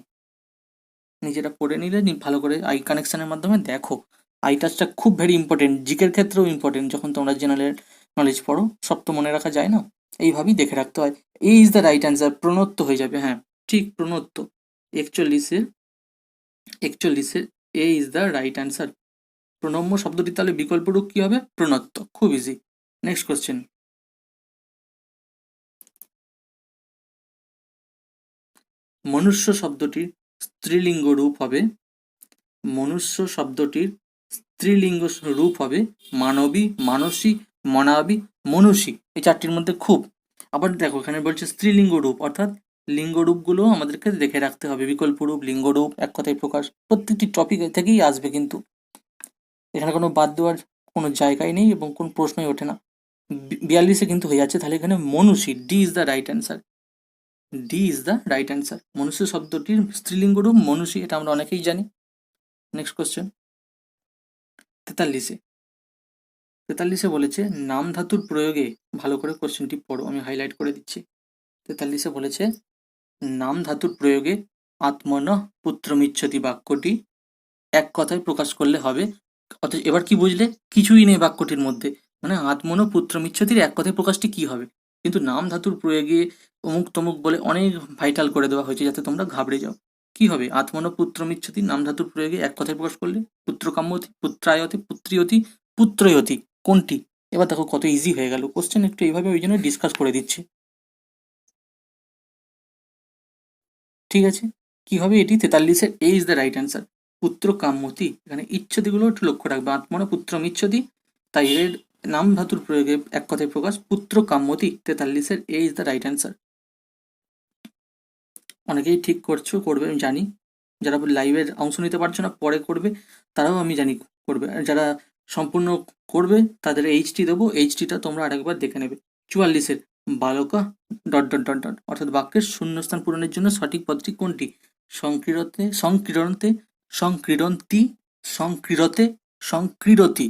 নিজেরা পড়ে নিলে ভালো করে আই কানেকশনের মাধ্যমে দেখো। আই টাচটা খুব ভেরি ইম্পর্টেন্ট, জিকের ক্ষেত্রেও ইম্পর্টেন্ট। যখন তোমরা জেনারেল নলেজ পড়ো সব তো মনে রাখা যায় না, এইভাবেই দেখে রাখতে হয়। এ ইজ দ্য রাইট অ্যান্সার, প্রণত্য হয়ে যাবে, হ্যাঁ ঠিক প্রণত্য। 41-এর এ ইজ দ্য রাইট অ্যান্সার। প্রণম্য শব্দটি তাহলে বিকল্প রূপ কি হবে? প্রণত্য। খুব ইজি। Next question. মনুষ্য শব্দটির স্ত্রীলিঙ্গ রূপ হবে, মনুষ্য শব্দটির স্ত্রীলিঙ্গ রূপ হবে মানবী, মানসী, মনাবী, মনুষী। এই চারটির মধ্যে খুব, আবার দেখো এখানে বলছে স্ত্রীলিঙ্গ রূপ, অর্থাৎ লিঙ্গ রূপগুলো আমাদেরকে দেখে রাখতে হবে। বিকল্প রূপ, লিঙ্গ রূপ, এক কথায় প্রকাশ, প্রত্যেকটি টপিক থেকেই আসবে কিন্তু। এখানে কোনো বাদ দেওয়ার কোনো জায়গায় নেই এবং কোন প্রশ্নই ওঠে না। 42-এ কিন্তু হয়ে যাচ্ছে, তাহলে এখানে মনুষী, D is the right answer. D is the right answer. মনুষ্য শব্দটির স্ত্রীলিঙ্গ রূপ মনুষী, এটা আমরা অনেকেই জানি। Next question 43-এ। 43-এ বলেছে নাম ধাতুর প্রয়োগে, ভালো করে কোশ্চেনটি পড়ো, আমি হাইলাইট করে দিচ্ছি। 43-এ বলেছে নাম ধাতুর প্রয়োগে আত্মনঃ পুত্রমিচ্ছতি বাক্যটি এক কথায় প্রকাশ করলে হবে। অথচ এবার কি বুঝলে, কিছুই নেই বাক্যটির মধ্যে, মানে আত্মনঃ পুত্রমিচ্ছতির এক কথায় প্রকাশটি কি হবে, কিন্তু নাম ধাতুর প্রয়োগে অমুক তমুক বলে অনেক ভাইটাল করে দেওয়া হয়েছে যাতে তোমরা ঘাবড়ে যাও। কি হবে আত্মনঃ পুত্রমিচ্ছতি নাম ধাতুর প্রয়োগে এক কথায় প্রকাশ করলে? পুত্রকাম্যতি, পুত্রায়তি, পুত্রিয়তি, পুত্রয়তি, কোনটি? এবার দেখো কত ইজি হয়ে গেল কোশ্চেন, একটু এইভাবে ওই জন্য ডিসকাস করে দিচ্ছি। ঠিক আছে, কি হবে এটি? 43-এর এ ইজ দ্য রাইট অ্যান্সার। পুত্র কাম্যতি, এখানে ইচ্ছাদিগুলো একটু লক্ষ্য রাখবে, আত্মনা পুত্রম ইচ্ছতি, তাই এর নাম ধাতুর প্রয়োগে এক কথায় প্রকাশ পুত্র কাম্যতি। 43-এর এ ইজ দ্য রাইট অ্যান্সার। অনেকেই ঠিক করছো, করবে আমি জানি, যারা লাইভের অংশ নিতে পারছো না পরে করবে তারাও আমি জানি করবে, আর যারা সম্পূর্ণ করবে তাদের এইচটি দেবো, এইচটিটা তোমরা আরেকবার দেখে নেবে। 44-এর বালকা ডট ডট ডট ডট, অর্থাৎ বাক্যের শূন্যস্থান পূরণের জন্য সঠিক পদটি কোনটি? সংক্রীড়তে, সংক্রীড়ন্তে, সংক্রীড়ন্তি, সংক্রীড়তে, সংক্রীড়তি,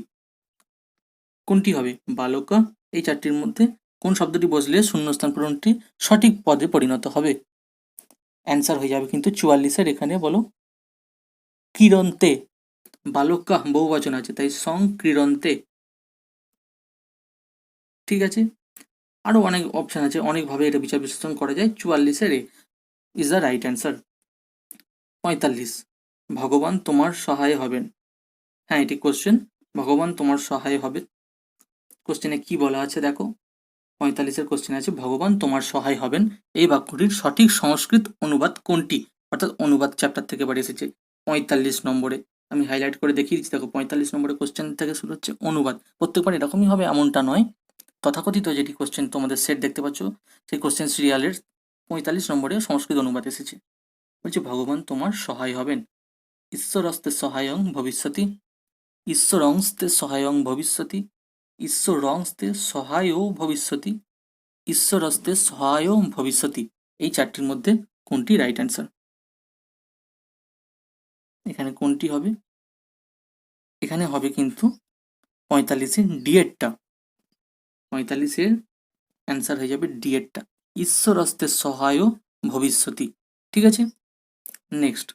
কোনটি হবে? বালকা, এই চারটির মধ্যে কোন শব্দটি বসলে শূন্যস্থান পূরণটি সঠিক পদে পরিণত হবে? অ্যান্সার হয়ে যাবে কিন্তু 44-এর এখানে বলো ক্রীড়ন্তে, বালকা বহুবচন আছে তাই সংক্রীড়ন্তে। ঠিক আছে, আরো অনেক অপশন আছে, অনেকভাবে এটা বিচার বিশ্লেষণ করা যায়। 44-এর এ ইজ দ্য রাইট অ্যান্সার। 45, ভগবান তোমার সহায় হবেন। হ্যাঁ এটি কোশ্চেন, ভগবান তোমার সহায় হবে। কোশ্চেনে কি বলা আছে দেখো, 45-এর কোশ্চেন আছে ভগবান তোমার সহায় হবেন, এই বাক্যটির সঠিক সংস্কৃত অনুবাদ কোনটি? অর্থাৎ অনুবাদ চ্যাপ্টার থেকে বাড়ি এসেছে 45 নম্বরে, আমি হাইলাইট করে দেখিয়ে দিচ্ছি দেখো। 45 নম্বরে কোশ্চেন থেকে শুরু হচ্ছে অনুবাদ, প্রত্যেকবার এরকমই হবে এমনটা নয়। তথাকথিত যেটি কোশ্চেন তোমাদের সেট দেখতে পাচ্ছ, সেই কোশ্চেন সিরিয়ালের 45 নম্বরে সংস্কৃত অনুবাদ এসেছে। বলছে ভগবান তোমার সহায় হবেন, ঈশ্বরস্তে সহায়ং ভবিষ্যতি, ঈশ্বরংস্তে সহায়ং ভবিষ্যতি, ঈশ্বরংস্তে সহায়ও ভবিষ্যতি, ঈশ্বরস্তে সহায়ও ভবিষ্যতি, এই চারটির মধ্যে কোনটি রাইট অ্যান্সার? এখানে কোনটি হবে? এখানে হবে কিন্তু 45-এর ডিএডটা, 45-এর অ্যান্সার হয়ে যাবে ডিএডটা, ঈশ্বরস্তে সহায় ভবিষ্যতি। ঠিক আছে, নেক্সট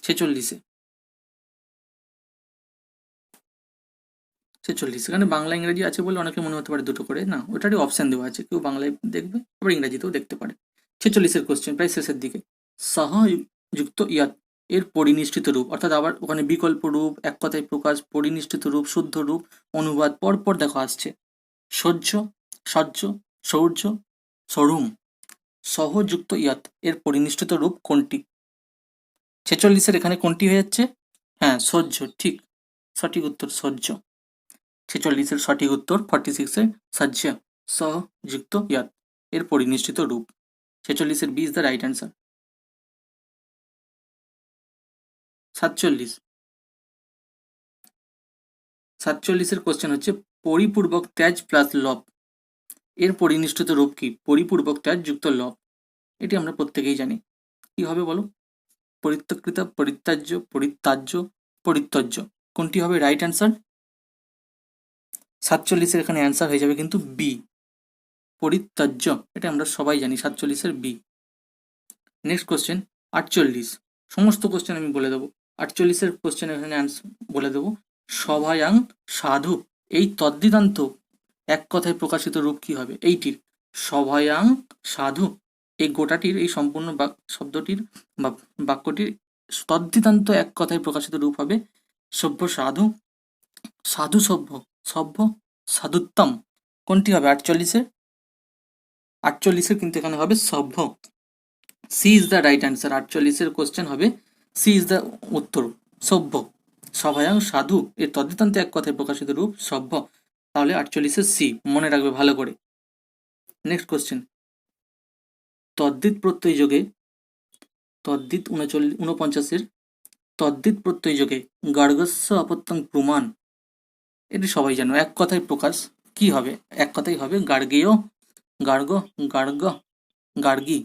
46-এ। 46 এখানে বাংলা ইংরেজি আছে বলে অনেকে মনে হতে পারে দুটো করে, না ওটারই অপশন দেওয়া আছে, কেউ বাংলায় দেখবে আবার ইংরেজিতেও দেখতে পারে। 46-এর কোশ্চেন প্রায় শেষের দিকে। সহযুক্ত ইয়াত এর পরিনিষ্ঠিত রূপ, অর্থাৎ আবার ওখানে বিকল্প রূপ, এক কথায় প্রকাশ, পরিনিষ্ঠিত রূপ, শুদ্ধ রূপ, অনুবাদ পরপর দেখো আসছে। সহ্য, সহ্য, শৌর্য, সরুম। সহযুক্ত ইয়াত এর পরিনিষ্ঠিত রূপ কোনটি? 46-এর এখানে কোনটি হয়ে যাচ্ছে? হ্যাঁ সহ্য, ঠিক, সঠিক উত্তর সহ্য। 46-এর সঠিক উত্তর 46-এর সহ্য, সহযুক্ত ইয়াত এর পরিনিষ্ঠিত রূপ। 46-এর B is the right answer. 47, 47-এর কোশ্চেন হচ্ছে পরিপূর্বক ত্যাজ প্লাস লব এর পরিনিষ্ঠিত রূপ কি? পরিপূর্বক ত্যাজ যুক্ত লব, এটি আমরা প্রত্যেকেই জানি। কি হবে বলো? পরিত্যক্ত, পরিত্যাজ্য, পরিত্যাজ্য, পরিত্যজ্য, কোনটি হবে রাইট অ্যান্সার? 47-এর এখানে অ্যান্সার হয়ে যাবে কিন্তু বি, পরিত্যাজ্য, এটা আমরা সবাই জানি 47-এর বি। নেক্সট কোশ্চেন 48, সমস্ত কোশ্চেন আমি বলে দেবো। 48-এর কোশ্চেন এখানে বলে দেবো সভায়াং সাধু, এই তদ্দিদান্ত এক কথায় প্রকাশিত রূপ কি হবে এইটির? সভায়াং সাধু, এই গোটাটির, এই সম্পূর্ণ শব্দটির বা বাক্যটির তদ্দিদান্ত এক কথায় প্রকাশিত রূপ হবে সভ্য সাধু, সাধু সভ্য, সভ্য সাধুত্তম, কোনটি হবে 48-এর? 48-এর কিন্তু এখানে হবে সভ্য, C is the right answer. 48-এর কোশ্চেন হবে সি ইজ দ্য উত্তর, সভ্য। সভায়াং সাধু এর তদ্দিতান্তে এক কথায় প্রকাশিত রূপ সভ্য, তাহলে 48-এর সি, মনে রাখবে ভালো করে। নেক্সট কোশ্চেন তদ্দিত প্রত্যয় যোগে, তদ্দিত 49-এর তদ্দিত প্রত্যয় যোগে গার্গস্য অপত্যং প্রমাণ এটি সবাই জানো, এক কথায় প্রকাশ। কি হবে? এক কথাই হবে গার্গেয়, গার্গ, গার্গ, গার্গী।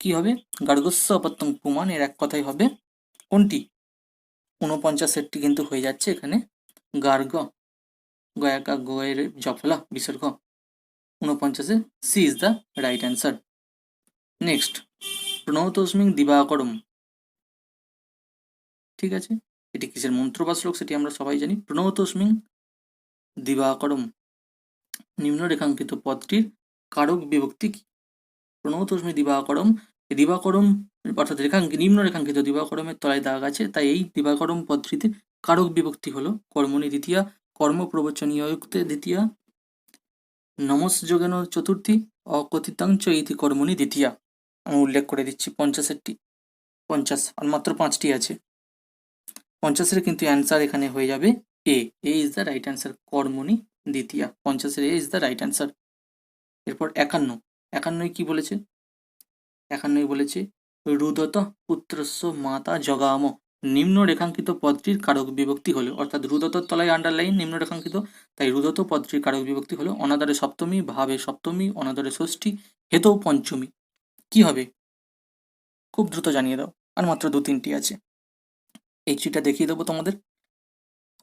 কি হবে? গার্গস্য অপত্যং পুমান, এর এক কথাই হবে কোনটি? 49 সেটটি কিন্তু হয়ে যাচ্ছে এখানে গার্গ, গয়াকা গয়ের জফলা বিসর্গ, 49-এ C is the right answer. Next, প্রণতস্মিং দিবাকরম। ঠিক আছে, এটি কিসের মন্ত্র বা শ্লোক সেটি আমরা সবাই জানি। প্রণতস্মিং দিবাকরম, নিম্ন রেখাঙ্কিত পদটির কারক বিভক্তি কি? প্রণতস্মি দিবাকরম, দিবাকরম অর্থাৎ নিম্ন রেখাঙ্কিত দিবাকরমের তলায় দাগ আছে, তাই এই দিবাকরম পদটিতে কারক বিভক্তি হলো কর্মণি দ্বিতীয়া, কর্মপ্রবচনীয়ুক্তে দ্বিতীয়া, নমস্যোগেন চতুর্থী, অকথিতাং চ ইতি কর্মণি দ্বিতীয়া। আমি উল্লেখ করে দিচ্ছি 50-এরটি, 50 আর মাত্র 5টি আছে। 50-এর কিন্তু অ্যান্সার এখানে হয়ে যাবে এ ইজ দ্য রাইট অ্যান্সার, কর্মণি দ্বিতীয়া। 50-এর এ ইজ দ্য রাইট অ্যান্সার। এরপর 51 কি বলেছে? 51 বলেছে রুদত পুত্রস্য মাতা জগাম, নিম্ন রেখাঙ্কিত পদটির কারক বিভক্তি হলো, অর্থাৎ রুদতর তলায় আন্ডারলাইন নিম্ন রেখাঙ্কিত, তাই রুদত পদটির কারক বিভক্তি হলো অনাদরে সপ্তমী, ভাবে সপ্তমী, অনাদরে ষষ্ঠী, হেতৌ পঞ্চমী। কি হবে? খুব দ্রুত জানিয়ে দাও, আর মাত্র 2-3টি আছে। এই চিটা দেখিয়ে দেবো তোমাদের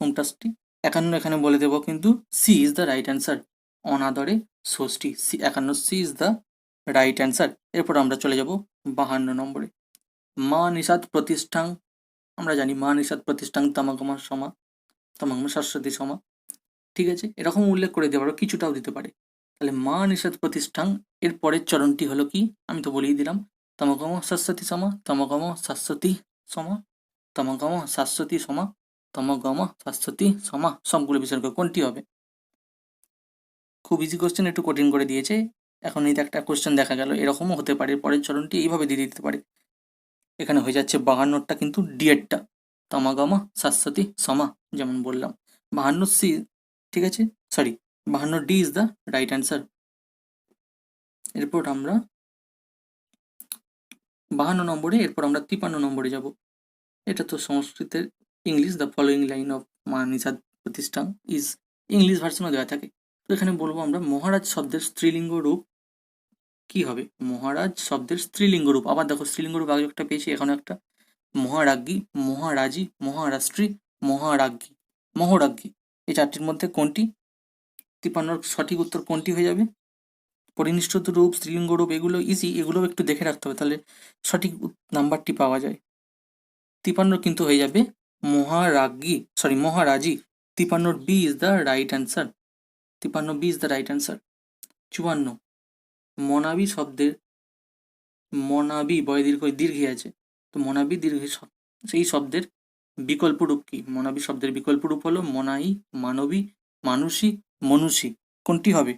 হোম টাস্কটি। 51 এখানে বলে দেবো কিন্তু C is the right answer, অনাদরে ষষ্ঠী, C 51 C is the right answer. এরপর আমরা চলে যাব 52 নম্বরে। মা নিষাদ প্রতিষ্ঠাং, আমরা জানি মা নিষাদ প্রতিষ্ঠাং তামাগমা সমা, তামাগমা সরস্বতী সমা। ঠিক আছে, এরকম উল্লেখ করে দিতে পারো, কিছুটাও দিতে পারে। তাহলে মা নিষাদ প্রতিষ্ঠাং এর পরের চরণটি হলো কি? আমি তো বলেই দিলাম, তামাগম সরস্বতী সমা, তামাগম সরস্বতী সমা, তামাগম সরস্বতী সমা, তামাগম সরস্বতী সমা, সবগুলো বিসর্গ কোনটি হবে? খুব ইজি কোশ্চেন, একটু কঠিন করে দিয়েছে। এখন এই একটা কোশ্চেন দেখা গেল এরকমও হতে পারে, পরের চরণটি এইভাবে দিয়ে দিতে পারে। এখানে হয়ে যাচ্ছে 52টা কিন্তু ডিএডটা, তামাগামা শাশ্বতী সমা, যেমন বললাম 52 সি। ঠিক আছে, sorry 52 D is the right answer. এরপর আমরা 52 নম্বরে, এরপর আমরা 53 নম্বরে যাব। এটা তো সংস্কৃতের English, the following line of মা নিষাদ প্রতিষ্ঠান ইজ, ইংলিশ ভার্সনও দেওয়া থাকে। তো এখানে বলবো আমরা মহারাজ শব্দের স্ত্রীলিঙ্গ রূপ কি হবে? মহারাজ শব্দের স্ত্রীলিঙ্গ রূপ, আবার দেখো স্ত্রীলিঙ্গ রূপ আগে একটা পেয়েছি, এখানে একটা। মহারাজ্ঞী, মহারাজি, মহারাষ্ট্রী, মহারাজ্ঞী, মহরাজ্ঞী, এই চারটির মধ্যে কোনটি? 53 সঠিক উত্তর কোনটি হয়ে যাবে? পরিনিষ্ঠিত রূপ, স্ত্রীলিঙ্গ রূপ, এগুলো ইজি, এগুলো একটু দেখে রাখতে হবে, তাহলে সঠিক নাম্বারটি পাওয়া যায়। 53 কিন্তু হয়ে যাবে মহারাজ্ঞী, সরি মহারাজি। 53 B is the right answer, 53 B is the right answer. 54 মনাবি শব্দের, মনাবি বয় দীর্ঘ আছে, তো মনাবি দীর্ঘ সেই শব্দের বিকল্প রূপ কি? মনাবি শব্দের বিকল্প রূপ হলো মনাই, মানবী, মানুষী, মনুষী। কোনটি হবে?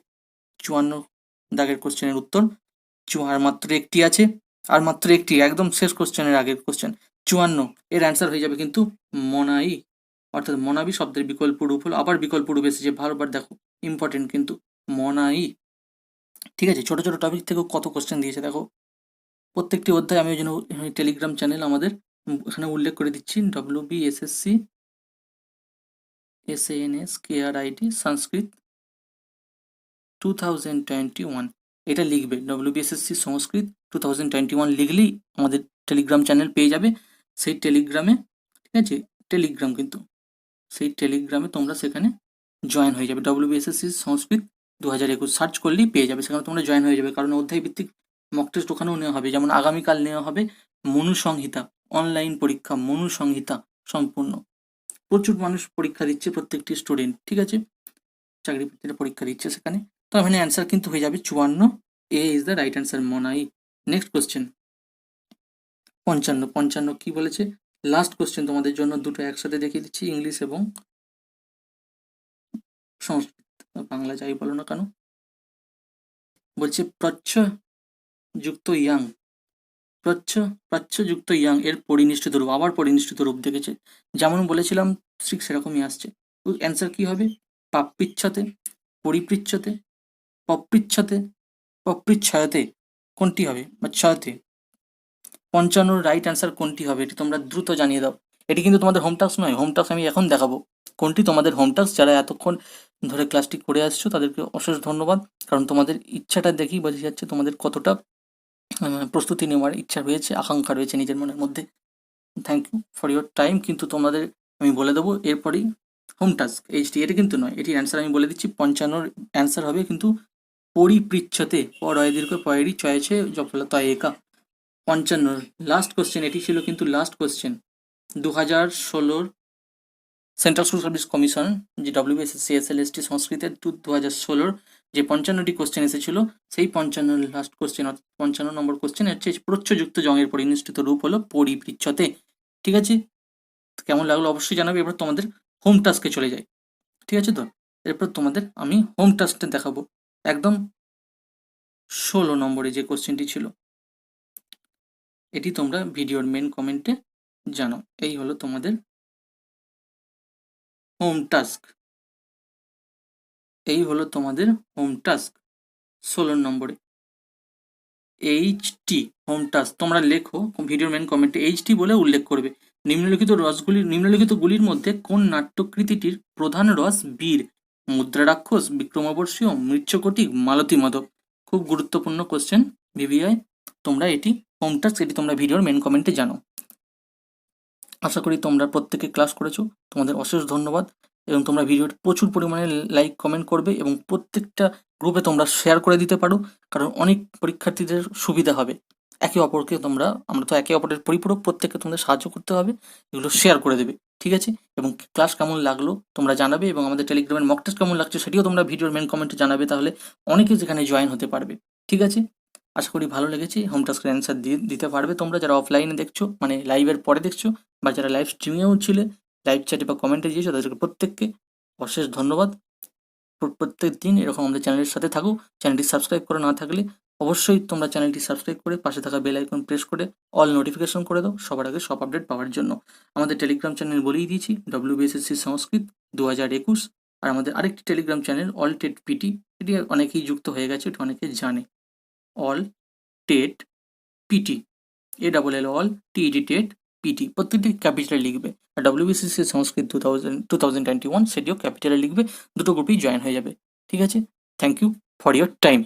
54 দাগের কোশ্চেনের উত্তর আর মাত্র একটি আছে, আর মাত্র একটি, একদম শেষ কোশ্চেনের আগের কোশ্চেন 54, এর অ্যান্সার হয়ে যাবে কিন্তু মনাই, অর্থাৎ মনাবি শব্দের বিকল্প রূপ হলো, আবার বিকল্প রূপ এসেছে বারবার, দেখো ইম্পর্টেন্ট কিন্তু মনাই। ঠিক আছে, ছোট ছোট টপিক থেকেও কত কোশ্চেন দিয়েছে দেখো প্রত্যেকটি অধ্যায়। আমি ওই জন্য টেলিগ্রাম চ্যানেল আমাদের, এখানে উল্লেখ করে দিচ্ছি, WBSSC SANSKRIT সংস্কৃত 2021, এটা লিখবে WBSSC সংস্কৃত 2021 লিখলেই আমাদের টেলিগ্রাম চ্যানেল পেয়ে যাবে। সেই টেলিগ্রামে, ঠিক আছে, টেলিগ্রাম কিন্তু, সেই টেলিগ্রামে তোমরা সেখানে জয়েন হয়ে যাবে। WBSSC সংস্কৃত 2021 সার্চ করলেই পেয়ে যাবে, সেখানে তোমরা জয়েন হয়ে যাবে। কারণ অধ্যায় ভিত্তিক মক টেস্ট ওখানেও নেওয়া হবে, যেমন আগামীকাল নেওয়া হবে মনু সংহিতা, অনলাইন পরীক্ষা মনু সংহিতা সম্পূর্ণ। প্রচুর মানুষ পরীক্ষা দিচ্ছে, প্রত্যেকটি স্টুডেন্ট, ঠিক আছে, চাকরি প্রার্থীরা পরীক্ষা দিচ্ছে সেখানে। তো এখানে অ্যান্সার কিন্তু হয়ে যাবে 54, A is the right answer, মনাই। নেক্সট কোশ্চেন 55 কি বলেছে? লাস্ট কোশ্চেন তোমাদের জন্য, দুটো একসাথে দেখিয়ে দিচ্ছি, ইংলিশ এবং সংস্কৃত, বাংলা যাই বলো না কেন। বলছে প্রচ্ছ যুক্ত ইয়াং, প্রচ্ছ যুক্ত ইয়াং এর পরিনিষ্ঠিত রূপ, আবার পরিনিষ্ঠিত রূপ দেখেছে, যেমন বলেছিলাম ঠিক সেরকমই আসছে। তো অ্যান্সার কি হবে? পাপৃচ্ছতে, পরিপৃচ্ছতে, পপৃচ্ছতে, পপৃচ্ছয়তে, কোনটি হবে? বা ছয়তে 55 রাইট অ্যান্সার কোনটি হবে? এটি তোমরা দ্রুত জানিয়ে দাও। এটি কিন্তু তোমাদের হোম টাস্ক নয়, হোম টাস্ক আমি এখন দেখাবো কোনটি তোমাদের হোম টাস্ক। যারা এতক্ষণ ধরে ক্লাসটি করে আসছো তাদেরকে অশেষ ধন্যবাদ, কারণ তোমাদের ইচ্ছাটা দেখেই বোঝা যাচ্ছে তোমাদের কতটা প্রস্তুতি নেওয়ার ইচ্ছা রয়েছে, আকাঙ্ক্ষা রয়েছে নিজের মনের মধ্যে। Thank you for your time. কিন্তু তোমাদের আমি বলে দেবো এরপরই হোম টাস্ক এইচটি, এটা কিন্তু নয়, এটির অ্যান্সার আমি বলে দিচ্ছি। 55 অ্যান্সার হবে কিন্তু পরিপৃচ্ছতে, পরয় দীর্ঘ পয়েরই চয়েছে জফলতা একা। 55 লাস্ট কোশ্চেন, এটি ছিল কিন্তু last question 2016 central school service commission, যে ডব্লিউবিএসএসসি এসএলএসটি সংস্কৃতের 2016 যে 55টি কোশ্চেন এসেছিল, সেই 55 লাস্ট কোশ্চেন, অর্থাৎ 55 নম্বর কোশ্চেন হচ্ছে প্রচ্ছযুক্ত জঙের পরিনিষ্ঠিত রূপ হলো পরিপৃচ্ছতে। ঠিক আছে, কেমন লাগলো অবশ্যই জানাবে। এবার তোমাদের হোম টাস্কে চলে যাই, ঠিক আছে তো। এরপর তোমাদের আমি হোম টাস্কটা দেখাবো, একদম 16 নম্বরে যে কোশ্চেনটি ছিল, এটি তোমরা ভিডিওর মেন কমেন্টে জানাও। এই হলো তোমাদের হোম টাস্ক, এই হলো তোমাদের হোম টাস্ক 16 নম্বরে। এইচটি হোম টাস্ক তোমরা লেখো ভিডিওর মেন কমেন্টে এইচটি বলে উল্লেখ করবে। নিম্নলিখিতগুলির মধ্যে কোন নাট্যকৃতিটির প্রধান রস বীর? মুদ্রা রাক্ষস, বিক্রমবর্ষীয়, মৃচ্ছকটিক, মালতী মাধব। খুব গুরুত্বপূর্ণ কোশ্চেন ভিভিআই। তোমরা এটি হোম টাস্ক, এটি তোমরা ভিডিওর মেন কমেন্টে জানো। আশা করি তোমরা প্রত্যেকে ক্লাস করেছো, তোমাদের অশেষ ধন্যবাদ। এবং তোমরা ভিডিওটি প্রচুর পরিমাণে লাইক কমেন্ট করবে এবং প্রত্যেকটা গ্রুপে তোমরা শেয়ার করে দিতে পারো, কারণ অনেক পরীক্ষার্থীদের সুবিধা হবে। একে অপরকে আমরা তো একে অপরের পরিপূরক, প্রত্যেককে তোমাদের সাহায্য করতে হবে, এগুলো শেয়ার করে দেবে, ঠিক আছে। এবং ক্লাস কেমন লাগলো তোমরা জানাবে, এবং আমাদের টেলিগ্রামের মক টেস্ট কেমন লাগছে সেটিও তোমরা ভিডিওর মেন কমেন্টে জানাবে, তাহলে অনেকে যেখানে জয়েন হতে পারবে, ঠিক আছে। আশা করি ভালো লেগেছে, হোম টাস্কের অ্যান্সার দিতে পারবে তোমরা যারা অফলাইনে দেখছো, মানে লাইভের পরে দেখছো, বা যারা লাইভ স্ট্রিমেও ছিলে, লাইভ চ্যাটে বা কমেন্টে দিয়েছো, তাদেরকে প্রত্যেককে অশেষ ধন্যবাদ। প্রত্যেক দিন এরকম আমাদের চ্যানেলের সাথে থাকো। চ্যানেলটি সাবস্ক্রাইব করে না থাকলে অবশ্যই তোমরা চ্যানেলটি সাবস্ক্রাইব করে পাশে থাকা বেল আইকন প্রেস করে অল নোটিফিকেশন করে দাও সবার আগে সব আপডেট পাওয়ার জন্য। আমাদের টেলিগ্রাম চ্যানেল বলেই দিয়েছি, ডব্লিউবিএসএসসি সংস্কৃত 2021। আর আমাদের আরেকটি Telegram channel all TET PT, এটি অনেকেই যুক্ত হয়ে গেছে, এটি অনেকে জানে। All TET PT, ALL all TET TET PT, প্রত্যেকটি ক্যাপিটালে লিখবে। আর ডব্লিউবিসিসি সংস্কৃত 2021 সেটিও ক্যাপিটালে লিখবে, দুটো গ্রুপেই জয়েন হয়ে যাবে, ঠিক আছে। Thank you for your time.